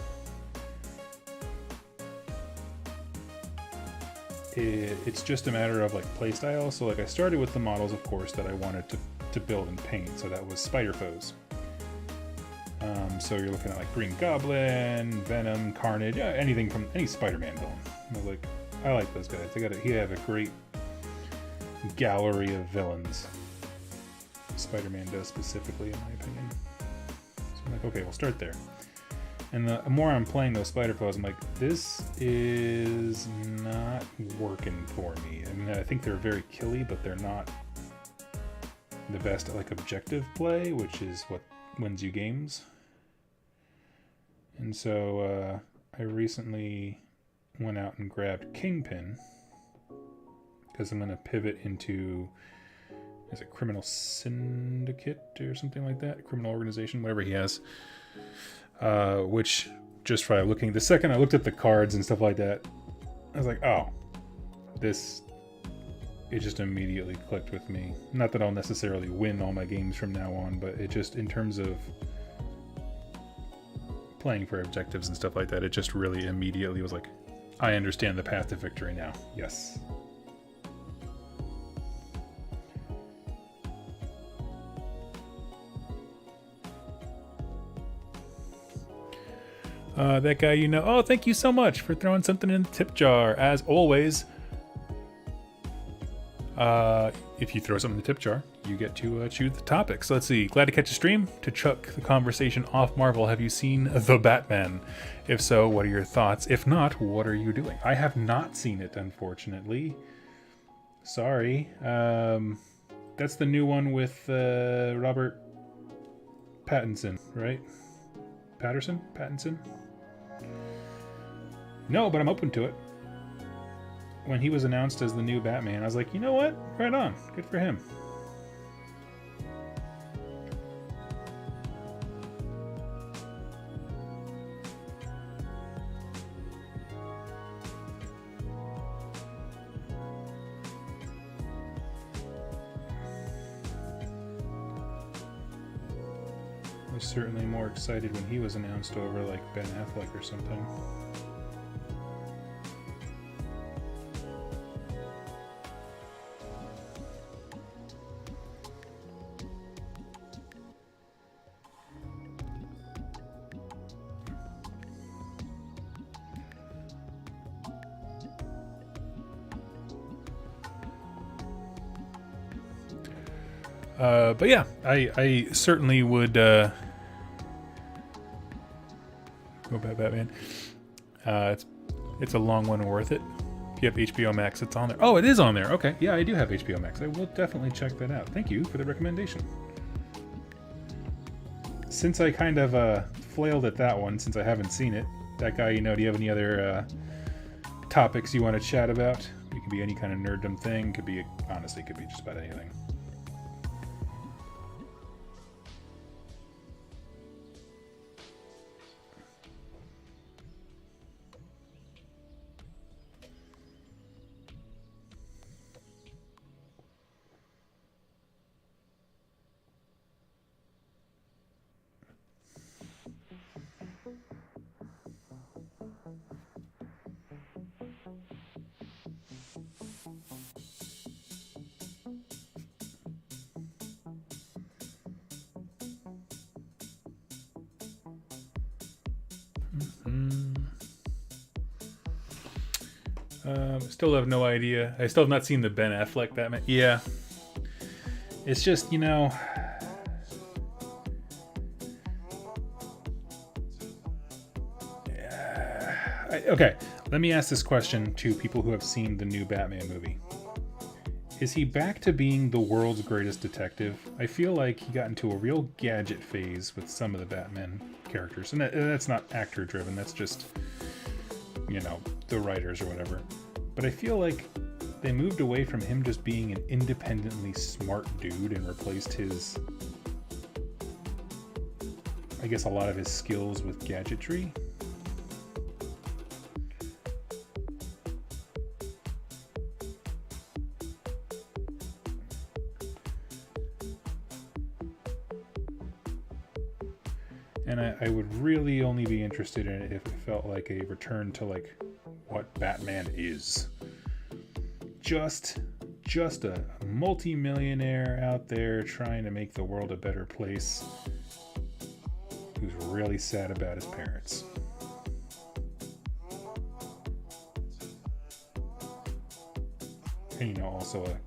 It's just a matter of like playstyle. So like I started with the models, of course, that I wanted to build and paint. So that was Spider Foes. So you're looking at like Green Goblin, Venom, Carnage, anything from any Spider-Man villain. I like those guys. He have a great gallery of villains. Spider-Man does specifically, in my opinion. So I'm like, okay, we'll start there. And the more I'm playing those Spider Foes, I'm like, this is not working for me. I mean, I think they're very killy, but they're not the best at like objective play, which is what wins you games. And so I recently went out and grabbed Kingpin because I'm going to pivot into, is it Criminal Syndicate or something like that? Criminal Organization, whatever he has. Which, just by looking, the second I looked at the cards and stuff like that, I was like, oh, it just immediately clicked with me. Not that I'll necessarily win all my games from now on, but it just, in terms of playing for objectives and stuff like that, it just really immediately was like, I understand the path to victory now. Yes. That guy, you know. Oh, thank you so much for throwing something in the tip jar. As always, if you throw something in the tip jar, you get to choose the topic. So let's see. Glad to catch a stream. To chuck the conversation off Marvel, have you seen The Batman? If so, what are your thoughts? If not, what are you doing? I have not seen it, unfortunately. Sorry. That's the new one with Robert Pattinson, right? Pattinson? No, but I'm open to it. When he was announced as the new Batman, I was like, you know what? Right on. Good for him. I was certainly more excited when he was announced over like Ben Affleck or something. But yeah, I certainly would go Batman. It's a long one, worth it. If you have HBO Max, it's on there. Oh, it is on there. Okay, yeah, I do have HBO Max. I will definitely check that out. Thank you for the recommendation. Since I kind of flailed at that one, since I haven't seen it, that guy, you know, do you have any other topics you want to chat about? It could be any kind of nerddom thing. Could be, honestly, it could be just about anything. Still have no idea. I still have not seen the Ben Affleck Batman. Yeah. It's just, you know... Okay, let me ask this question to people who have seen the new Batman movie. Is he back to being the world's greatest detective? I feel like he got into a real gadget phase with some of the Batman characters. And that's not actor-driven, that's just, you know, the writers or whatever. But I feel like they moved away from him just being an independently smart dude and replaced his, I guess, a lot of his skills with gadgetry. And I would really only be interested in it if it felt like a return to like what Batman is. Just a multi-millionaire out there trying to make the world a better place who's really sad about his parents. And, you know, also a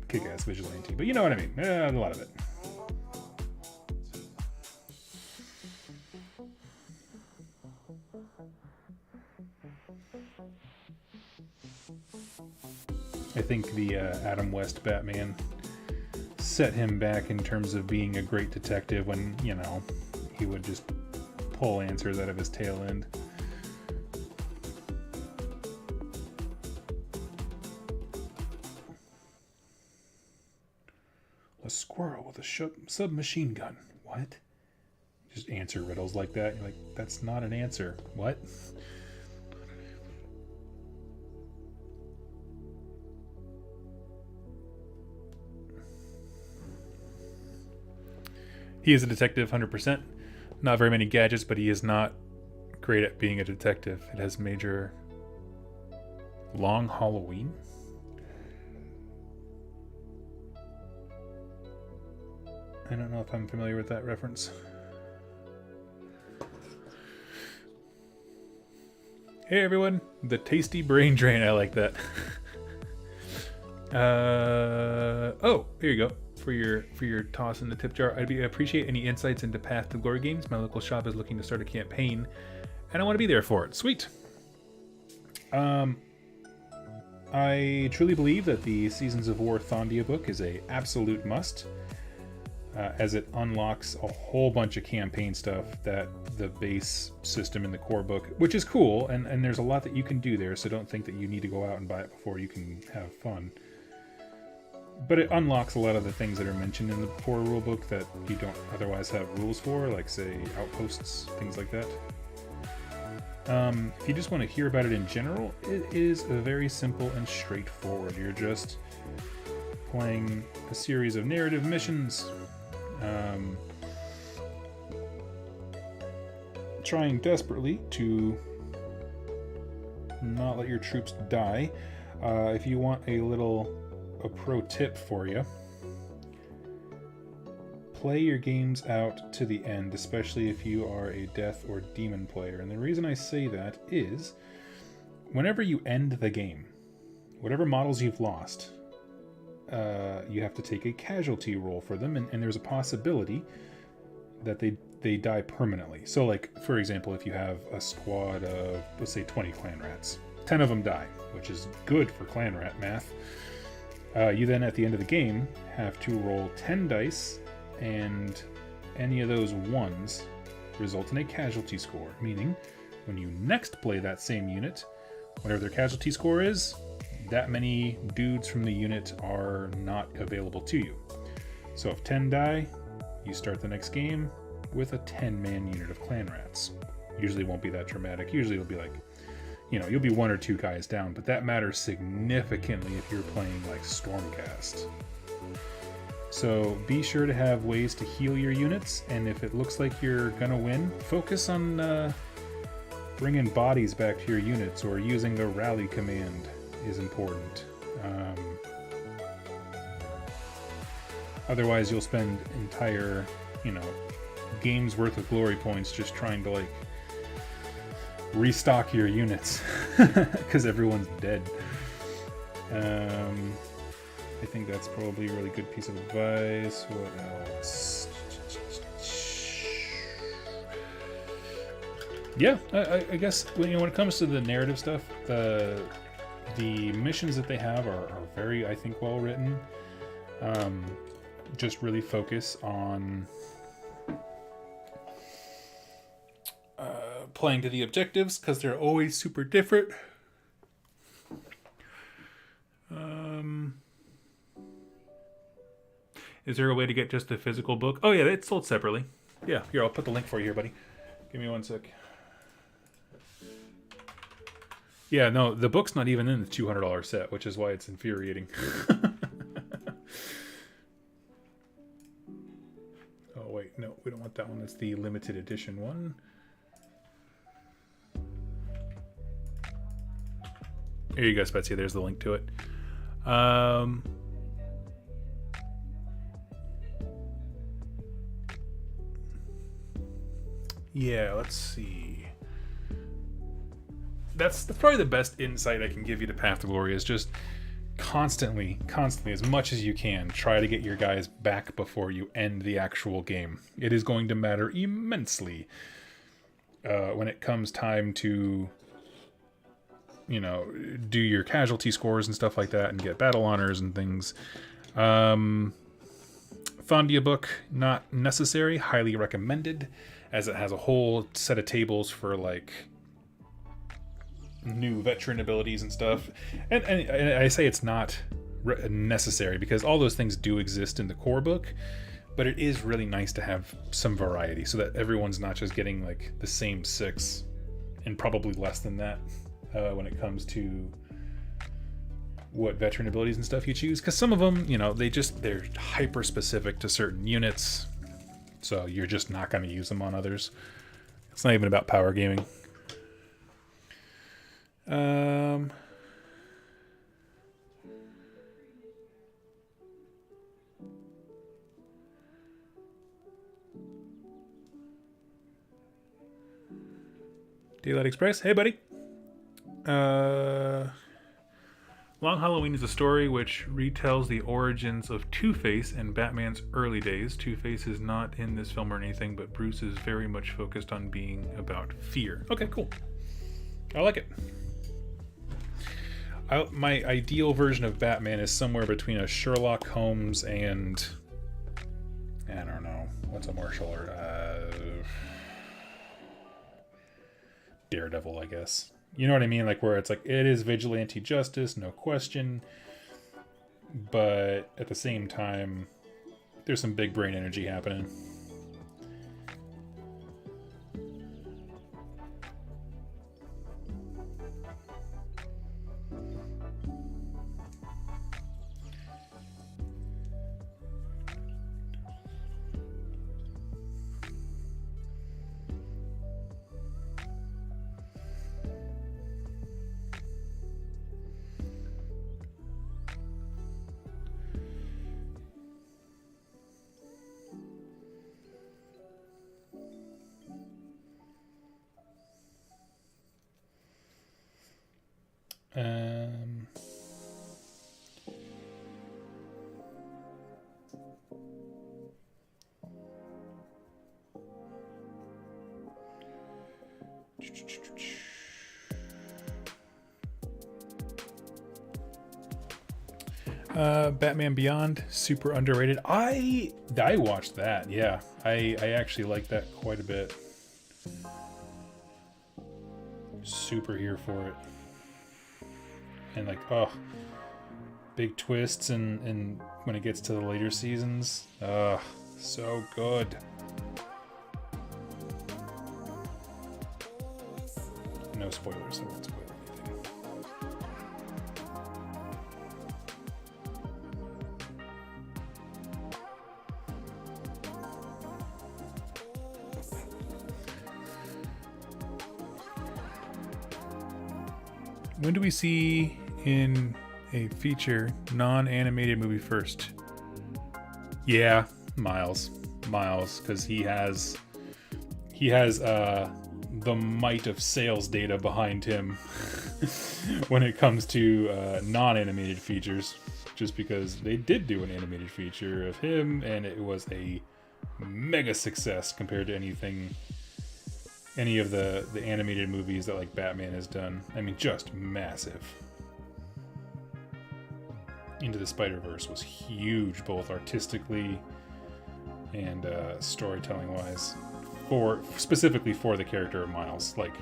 kick-ass vigilante. But you know what I mean. A lot of it. I think the Adam West Batman set him back in terms of being a great detective when, you know, he would just pull answers out of his tail end. A squirrel with a submachine gun. What? Just answer riddles like that. You're like, that's not an answer. What? He is a detective, 100%. Not very many gadgets, but he is not great at being a detective. It has major... Long Halloween? I don't know if I'm familiar with that reference. Hey everyone, the tasty brain drain, I like that. Oh, here you go. For your toss in the tip jar. I'd appreciate any insights into Path to Glory games. My local shop is looking to start a campaign, and I want to be there for it. Sweet. I truly believe that the Seasons of War Thondia book is a absolute must, as it unlocks a whole bunch of campaign stuff that the base system in the core book, which is cool, and there's a lot that you can do there, so don't think that you need to go out and buy it before you can have fun. But it unlocks a lot of the things that are mentioned in the core rulebook that you don't otherwise have rules for, like, say, outposts, things like that. If you just want to hear about it in general, it is very simple and straightforward. You're just playing a series of narrative missions, trying desperately to not let your troops die. If you want a pro tip for you, play your games out to the end, especially if you are a death or demon player. And the reason I say that is whenever you end the game, whatever models you've lost, you have to take a casualty roll for them, and there's a possibility that they die permanently. So, like, for example, if you have a squad of, let's say, 20 clan rats, 10 of them die, which is good for clan rat math. You then, at the end of the game, have to roll 10 dice, and any of those ones result in a casualty score, meaning when you next play that same unit, whatever their casualty score is, that many dudes from the unit are not available to you. So if 10 die, you start the next game with a 10-man unit of clan rats. Usually won't be that dramatic. Usually it'll be like, you know, you'll be 1 or 2 guys down, but that matters significantly if you're playing like Stormcast. So be sure to have ways to heal your units, and if it looks like you're gonna win, focus on bringing bodies back to your units, or using the rally command is important. Otherwise you'll spend entire, you know, games worth of glory points just trying to, like, restock your units because everyone's dead. I think that's probably a really good piece of advice. What else? Yeah, I guess when it comes to the narrative stuff, the missions that they have are very, I think, well written. Just really focus on playing to the objectives because they're always super different. Is there a way to get just the physical book? Oh yeah, it's sold separately. Yeah, here, I'll put the link for you here, buddy. Give me one sec. Yeah, no, the book's not even in the $200 set, which is why it's infuriating. Oh wait, no, we don't want that one. That's the limited edition one. Here you go, Spezia. There's the link to it. Yeah, let's see. That's probably the best insight I can give you to Path to Glory is just constantly, as much as you can, try to get your guys back before you end the actual game. It is going to matter immensely when it comes time to, you know, do your casualty scores and stuff like that and get battle honors and things. Thondia book, not necessary, highly recommended, as it has a whole set of tables for like new veteran abilities and stuff. And I say it's not necessary because all those things do exist in the core book, but it is really nice to have some variety so that everyone's not just getting like the same 6 and probably less than that when it comes to what veteran abilities and stuff you choose, because some of them, you know, they're hyper specific to certain units, so you're just not going to use them on others. It's not even about power gaming. Daylight Express, hey buddy. Long Halloween is a story which retells the origins of Two-Face in Batman's early days. Two-Face is not in this film or anything, but Bruce is very much focused on being about fear. Okay, cool. I like it. My ideal version of Batman is somewhere between a Sherlock Holmes and... I don't know. What's a martial art? Daredevil, I guess. You know what I mean? Like where it's like, it is vigilante justice, no question. But at the same time, there's some big brain energy happening. Batman Beyond, super underrated. I watched that, yeah. I actually like that quite a bit. Super here for it. And like, oh, big twists and when it gets to the later seasons, so good. No spoilers, I won't spoil anything. When do we see in a feature non-animated movie first? Yeah, Miles, because he has the might of sales data behind him when it comes to non-animated features, just because they did do an animated feature of him and it was a mega success compared to any of the animated movies that like Batman has done. I mean, just massive. Into the Spider-Verse was huge, both artistically and storytelling wise, specifically for the character of Miles. Like,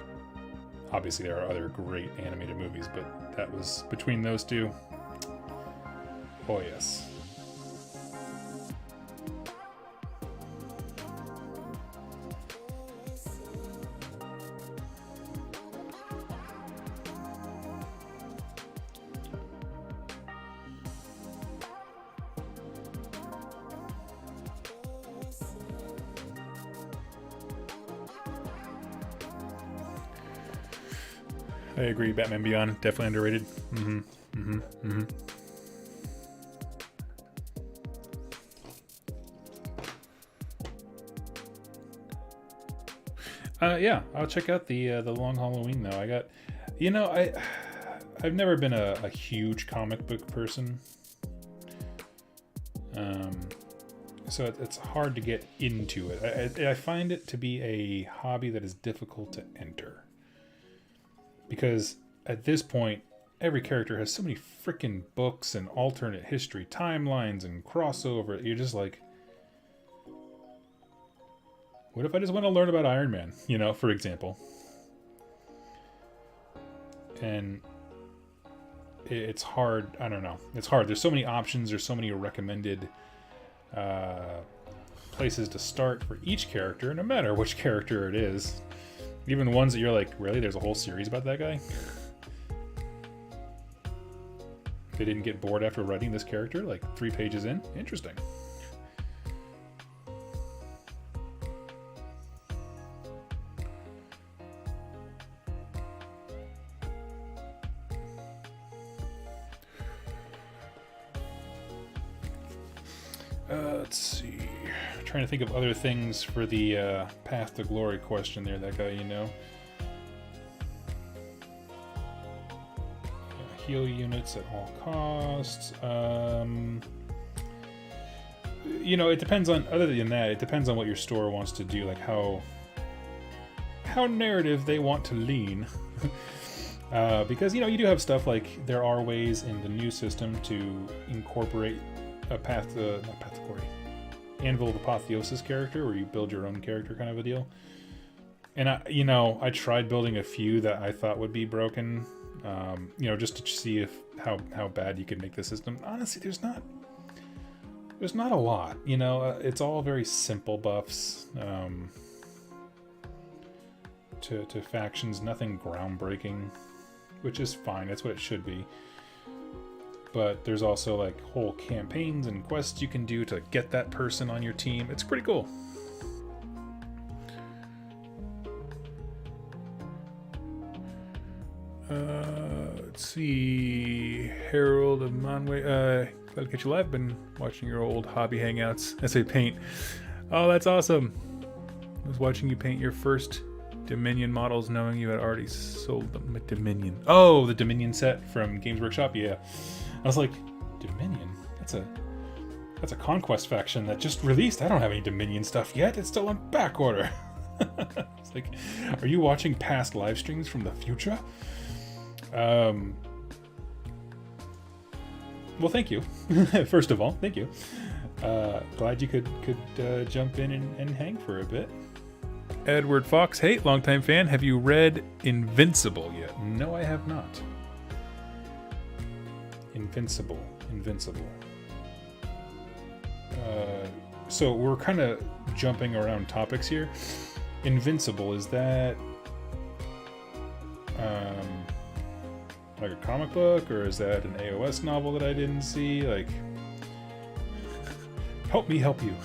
obviously there are other great animated movies, but that was between those two. Oh yes. I agree. Batman Beyond, definitely underrated. Yeah, I'll check out the Long Halloween though. I got, I've never been a huge comic book person, so it's hard to get into it. I find it to be a hobby that is difficult to enter. Because at this point, every character has so many freaking books and alternate history timelines and crossover. You're just like, what if I just want to learn about Iron Man, for example? And it's hard. I don't know. It's hard. There's so many options. There's so many recommended places to start for each character, no matter which character it is. Even ones that you're like, really? There's a whole series about that guy? They didn't get bored after writing this character, like 3 pages in? Interesting. Let's see. Trying to think of other things for the Path to Glory question there, that guy, Heal units at all costs. It depends on, other than that, it depends on what your store wants to do, like how narrative they want to lean. Because, you do have stuff like, there are ways in the new system to incorporate a not Path to Glory, Anvil of Apotheosis character, where you build your own character kind of a deal. And I tried building a few that I thought would be broken, just to see how bad you could make the system. Honestly, there's not a lot, it's all very simple buffs to factions, nothing groundbreaking, which is fine. That's what it should be. But there's also like whole campaigns and quests you can do to get that person on your team. It's pretty cool. Let's see. Harold of Monway. Glad to catch you live. Been watching your old hobby hangouts. I say paint. Oh, that's awesome. I was watching you paint your first Dominion models, knowing you had already sold them at Dominion. Oh, the Dominion set from Games Workshop. Yeah. I was like, Dominion? That's a Conquest faction that just released. I don't have any Dominion stuff yet. It's still on back order. It's like, are you watching past live streams from the future? Well, thank you. First of all, thank you. Glad you could jump in and hang for a bit. Edward Fox, hey, longtime fan. Have you read Invincible yet? No, I have not. Invincible. So we're kind of jumping around topics here. Invincible, is that like a comic book, or is that an AOS novel that I didn't see? Like, help me help you.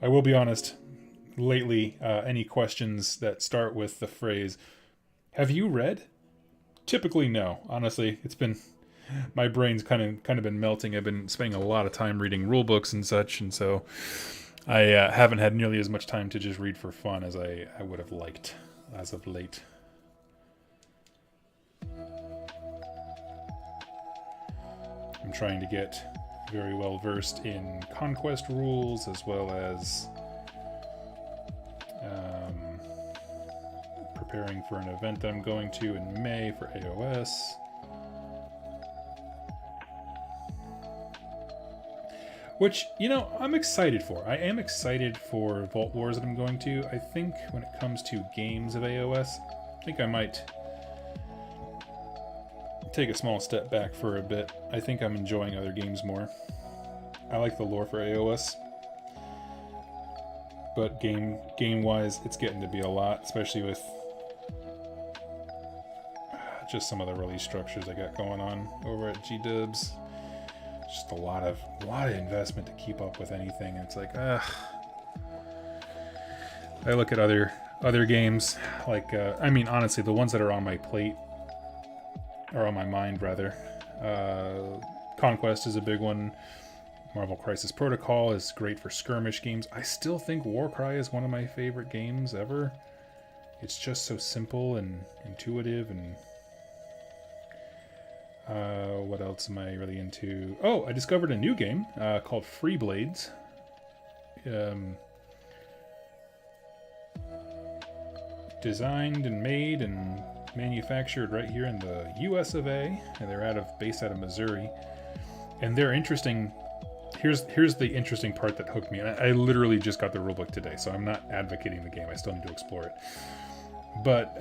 I will be honest, lately, any questions that start with the phrase, Have you read? Typically, no. Honestly, it's been my brain's kind of been melting. I've been spending a lot of time reading rule books and such, and so I haven't had nearly as much time to just read for fun as I would have liked as of late. I'm trying to get very well versed in conquest rules as well as preparing for an event that I'm going to in May for AOS. Which, you know, I'm excited for. I am excited for Vault Wars that I'm going to. I think when it comes to games of AOS, I think I might take a small step back for a bit. I think I'm enjoying other games more. I like the lore for AOS. But game-wise, it's getting to be a lot, especially with just some of the release structures I got going on over at G-Dubs. Just a lot of investment to keep up with anything. It's like, I look at other games, like, I mean, honestly, the ones that are on my plate, or on my mind, rather. Conquest is a big one. Marvel Crisis Protocol is great for skirmish games. I still think Warcry is one of my favorite games ever. It's just so simple and intuitive, and what else am I really into? Oh, I discovered a new game called Free Blades. Designed and made and manufactured right here in the US of A, and they're based out of Missouri. And they're interesting. Here's the interesting part that hooked me. And I literally just got the rulebook today, so I'm not advocating the game. I still need to explore it. But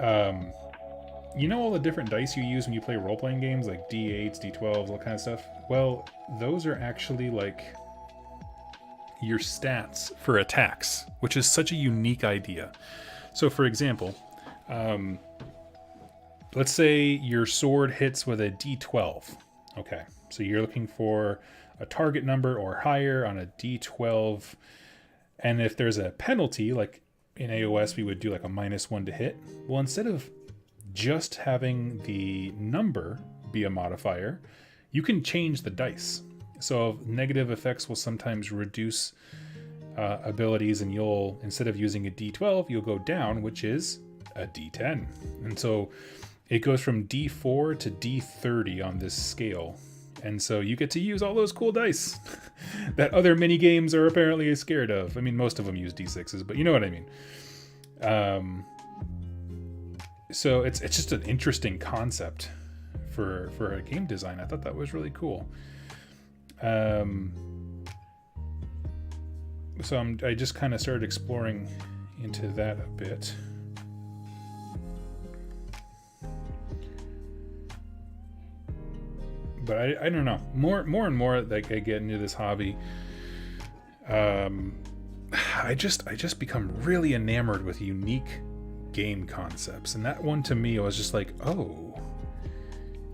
you know all the different dice you use when you play role-playing games, like D8s, D12s, all kind of stuff? Well, those are actually like your stats for attacks, which is such a unique idea. So for example, let's say your sword hits with a D12. Okay, so you're looking for a target number or higher on a D12. And if there's a penalty, like in AOS, we would do like a -1 to hit. Well, instead of just having the number be a modifier, you can change the dice. So negative effects will sometimes reduce abilities, and you'll, instead of using a D12, you'll go down, which is a D10. And so it goes from D4 to D30 on this scale. And so you get to use all those cool dice that other mini games are apparently scared of. I mean, most of them use D6s, but you know what I mean. So it's just an interesting concept for a game design. I thought that was really cool. So I just kind of started exploring into that a bit. But I don't know. More and more like I get into this hobby, I just become really enamored with unique game concepts. And that one to me was just like, oh,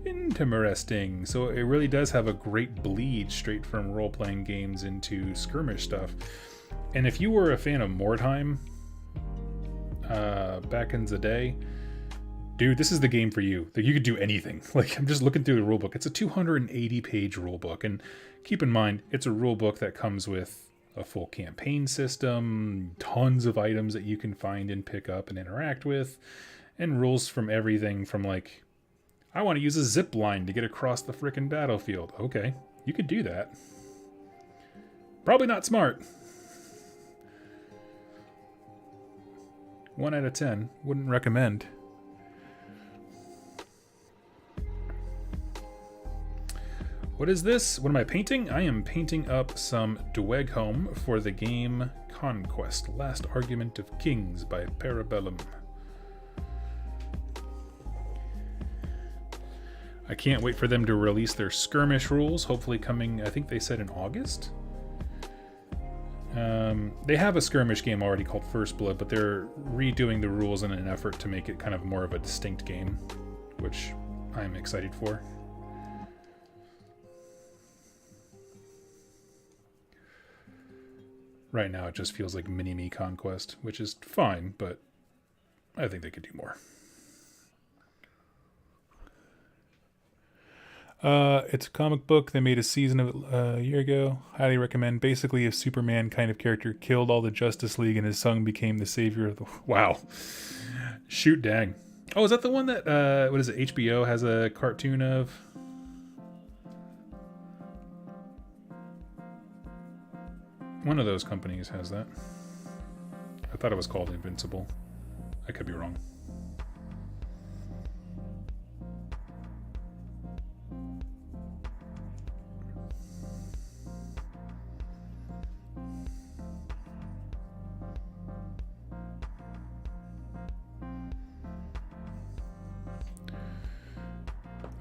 interesting. So it really does have a great bleed straight from role-playing games into skirmish stuff. And if you were a fan of Mordheim back in the day, dude, this is the game for you. Like, you could do anything. Like, I'm just looking through the rulebook. It's a 280-page rulebook, and keep in mind, it's a rulebook that comes with a full campaign system, tons of items that you can find and pick up and interact with, and rules from everything from, like, I want to use a zip line to get across the frickin' battlefield. Okay, you could do that. Probably not smart. 1 out of 10. Wouldn't recommend. What is this? What am I painting? I am painting up some Dweghom for the game Conquest, Last Argument of Kings by Parabellum. I can't wait for them to release their skirmish rules, hopefully coming, I think they said in August? They have a skirmish game already called First Blood, but they're redoing the rules in an effort to make it kind of more of a distinct game, which I'm excited for. Right now it just feels like mini-me Conquest, which is fine, but I think they could do more. It's a comic book. They made a season of it a year ago. Highly recommend. Basically, a Superman kind of character killed all the Justice League, and his son became the savior of the. Wow. Shoot, dang. Oh, is that the one that what is it? HBO has a cartoon of. One of those companies has that. I thought it was called Invincible. I could be wrong.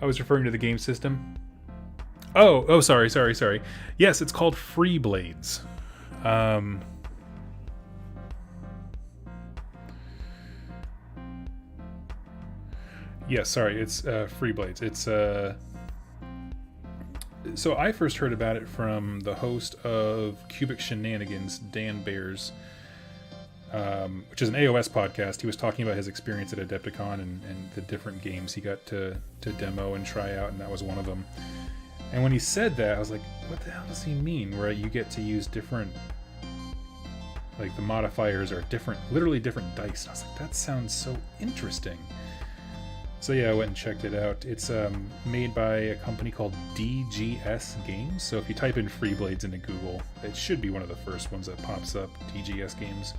I was referring to the game system. Oh, sorry. Yes, it's called Free Blades. Yes, sorry, it's Free Blades. It's so I first heard about it from the host of Cubic Shenanigans, Dan Bears, which is an AOS podcast. He was talking about his experience at Adepticon and the different games he got to demo and try out, and that was one of them. And when he said that, I was like, what the hell does he mean? Where you get to use different, like the modifiers are different, literally different dice. And I was like, that sounds so interesting. So yeah, I went and checked it out. It's made by a company called DGS Games. So if you type in Free Blades into Google, it should be one of the first ones that pops up, DGS Games.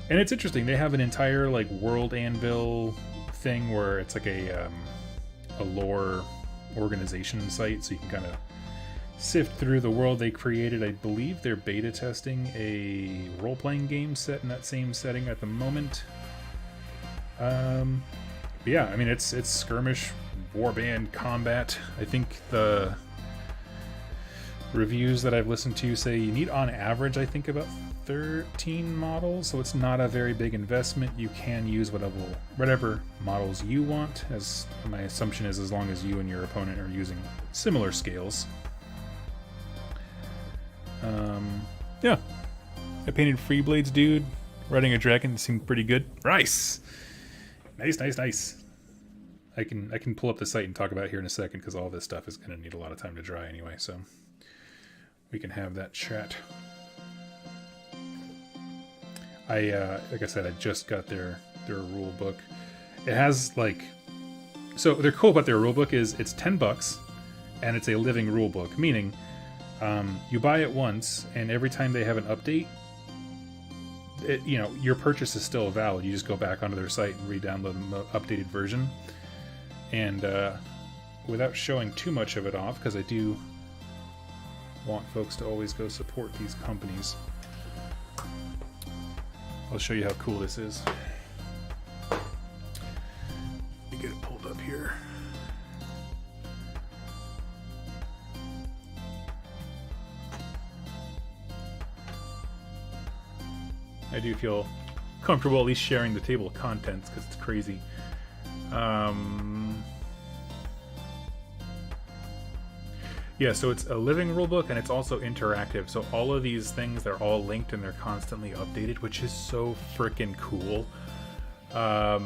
And it's interesting. They have an entire like World Anvil thing where it's like a lore organization site, so you can kind of sift through the world they created. I believe they're beta testing a role-playing game set in that same setting at the moment. But yeah, I mean it's skirmish, warband, combat. I think the reviews that I've listened to say you need on average, I think, about 13 models, so it's not a very big investment. You can use whatever models you want, as my assumption is, as long as you and your opponent are using similar scales. Yeah, I painted Free Blades dude riding a dragon. It seemed pretty good. Nice. I can pull up the site and talk about it here in a second, because all this stuff is going to need a lot of time to dry anyway, so we can have that chat. Like I said, I just got their rule book. It has so they're cool about their rule book is it's $10 and it's a living rule book, meaning you buy it once and every time they have an update, your purchase is still valid. You just go back onto their site and re-download the updated version. And without showing too much of it off, because I do want folks to always go support these companies, I'll show you how cool this is. Let me get it pulled up here. I do feel comfortable at least sharing the table of contents because it's crazy. Yeah, so it's a living rulebook and it's also interactive. So all of these things, they're all linked and they're constantly updated, which is so freaking cool. But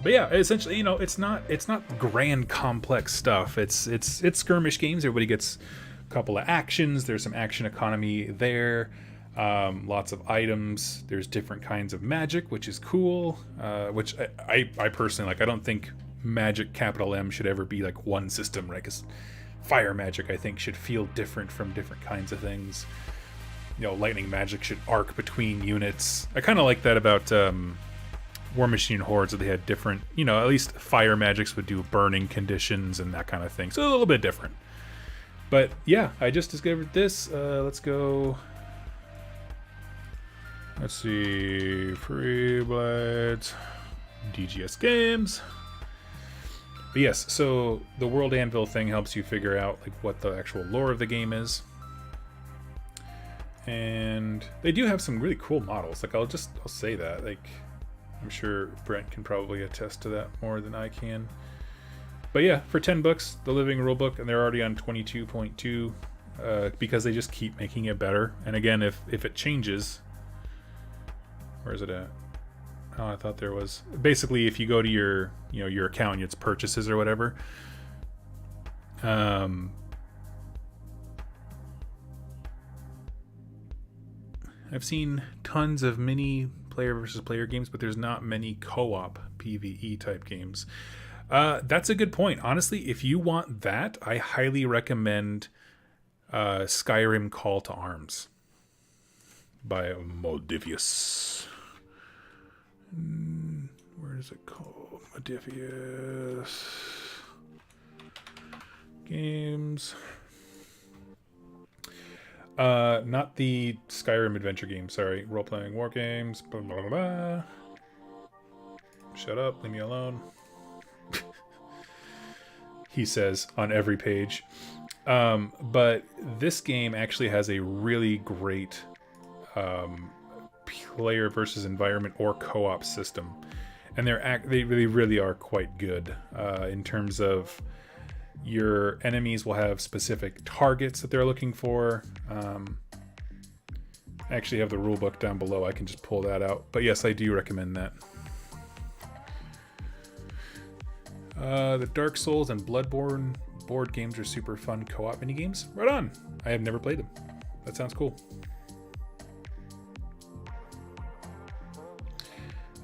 yeah, essentially, it's not grand complex stuff. It's skirmish games. Everybody gets a couple of actions. There's some action economy there. Lots of items. There's different kinds of magic, which is cool. Which I personally like. I don't think magic capital M should ever be like one system, right? Because fire magic, I think, should feel different from different kinds of things. Lightning magic should arc between units. I kind of like that about War Machine Hordes, that they had different, at least fire magics would do burning conditions and that kind of thing. So a little bit different. But yeah, I just discovered this. Let's go. Let's see. Free Blades. DGS Games. But yes, so the World Anvil thing helps you figure out what the actual lore of the game is. And they do have some really cool models. I'll say that. I'm sure Brent can probably attest to that more than I can. But yeah, for $10, the living rulebook, and they're already on 22.2 because they just keep making it better. And again, if it changes, where is it at? Oh, I thought there was. Basically, if you go to your, your account and it's purchases or whatever. I've seen tons of mini player versus player games, but there's not many co-op PvE type games. That's a good point. Honestly, if you want that, I highly recommend Skyrim Call to Arms by Modifius. Where is it called? Modifius Games. Not the Skyrim adventure game, sorry. Role-playing war games. Blah, blah, blah, blah. Shut up, leave me alone. He says on every page. But this game actually has a really great player versus environment or co-op system. And they really are quite good in terms of your enemies will have specific targets that they're looking for. I actually have the rulebook down below. I can just pull that out. But yes, I do recommend that. The Dark Souls and Bloodborne board games are super fun co-op minigames. Right on. I have never played them. That sounds cool.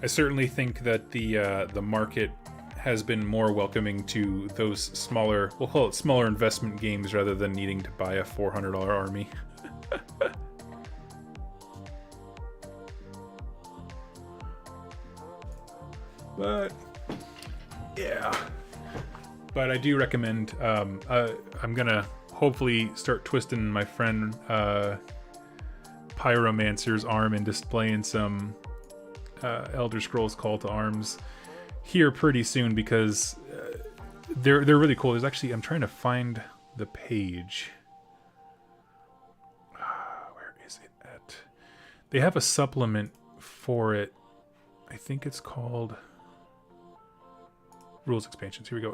I certainly think that the market has been more welcoming to those smaller, we'll call it smaller investment games rather than needing to buy a $400 army. But yeah, but I do recommend, I'm gonna hopefully start twisting my friend Pyromancer's arm and displaying some Elder Scrolls Call to Arms here pretty soon, because they're really cool. There's actually, I'm trying to find the page. Where is it at? They have a supplement for it. I think it's called Rules Expansions. Here we go.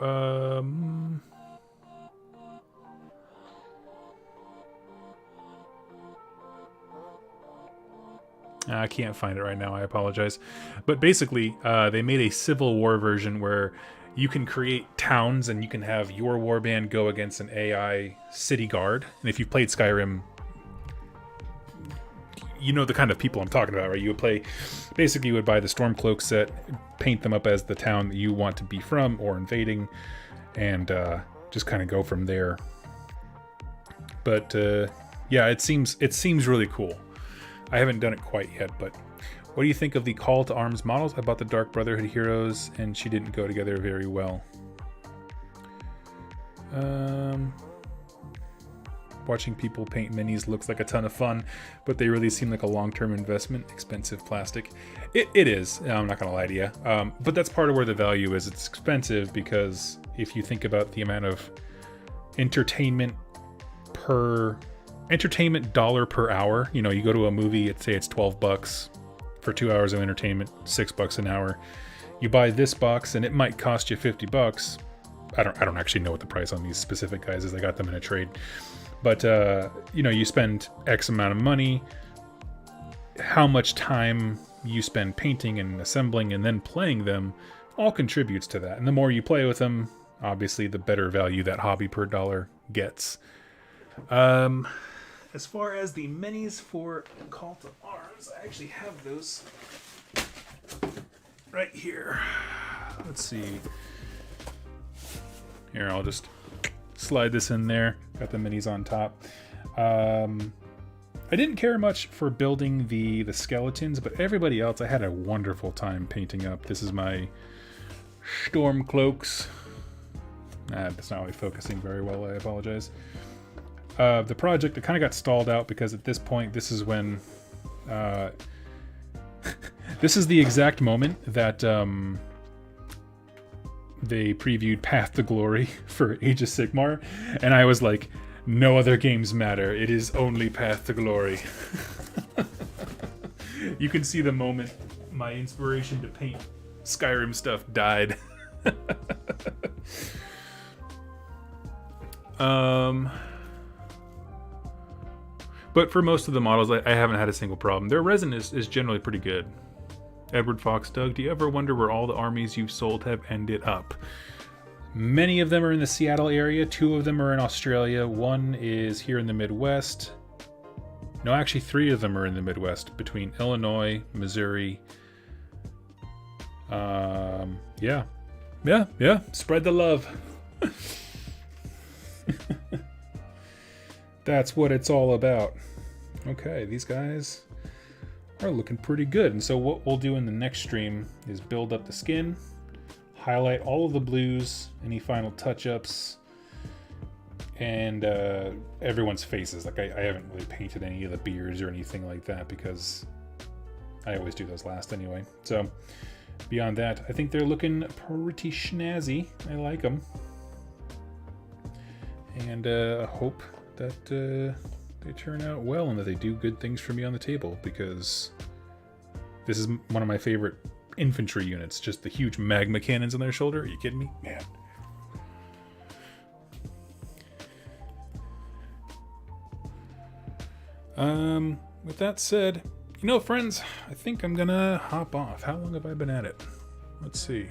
I can't find it right now. I apologize. But basically, they made a Civil War version where you can create towns and you can have your warband go against an AI city guard. And if you've played Skyrim, you know the kind of people I'm talking about, right? You would play, basically you would buy the Stormcloak set, paint them up as the town that you want to be from or invading, and just kind of go from there. But yeah, it seems really cool. I haven't done it quite yet, but what do you think of the Call to Arms models? I bought the Dark Brotherhood heroes, and she didn't go together very well. Watching people paint minis looks like a ton of fun, but they really seem like a long-term investment. Expensive plastic. It is. I'm not going to lie to you. But that's part of where the value is. It's expensive because if you think about the amount of entertainment dollar per hour, you know, you go to a movie, say it's $12 for 2 hours of entertainment, $6 an hour. You buy this box and it might cost you $50. I don't actually know what the price on these specific guys is. I got them in a trade. But, you know, you spend X amount of money, how much time you spend painting and assembling and then playing them all contributes to that. And the more you play with them, obviously, the better value that hobby per dollar gets. As far as the minis for Call to Arms, I actually have those right here. Let's see. Here, I'll just slide this in there. Got the minis on top. I didn't care much for building the skeletons, but everybody else I had a wonderful time painting up. This is my Stormcloaks. That's not really focusing very well, I apologize. The project, it kind of got stalled out because at this point, this is when this is the exact moment that they previewed Path to Glory for Age of Sigmar, and I was like, no other games matter, it is only Path to Glory. You can see the moment my inspiration to paint Skyrim stuff died. But for most of the models, I haven't had a single problem. Their resin is generally pretty good. Edward Fox Doug, do you ever wonder where all the armies you've sold have ended up? Many of them are in the Seattle area. 2 of them are in Australia. 1 is here in the Midwest. No, actually 3 of them are in the Midwest, between Illinois, Missouri. Yeah. Spread the love. That's what it's all about. Okay, these guys are looking pretty good. And so what we'll do in the next stream is build up the skin, highlight all of the blues, any final touch-ups, and everyone's faces. Like I haven't really painted any of the beards or anything like that because I always do those last anyway. So beyond that, I think they're looking pretty snazzy. I like them. And I hope that they turn out well and that they do good things for me on the table, because this is one of my favorite infantry units. Just the huge magma cannons on their shoulder. Are you kidding me? Man. With that said, you know, friends, I think I'm gonna hop off. How long have I been at it? Let's see.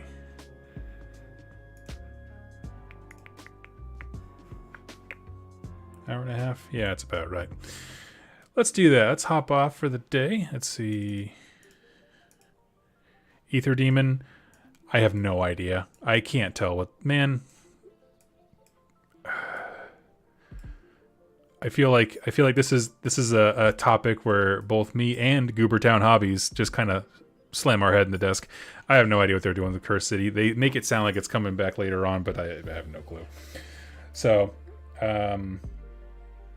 Hour and a half? Yeah, it's about right. Let's do that. Let's hop off for the day. Let's see. Ether Demon. I have no idea. I can't tell what... Man. I feel like this is a topic where both me and Goobertown Hobbies just kind of slam our head in the desk. I have no idea what they're doing with Cursed City. They make it sound like it's coming back later on, but I have no clue. So,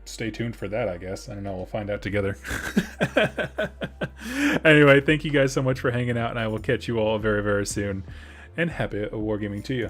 stay tuned for that, I guess. I don't know. We'll find out together. Anyway, thank you guys so much for hanging out, and I will catch you all very, very soon. And happy wargaming to you.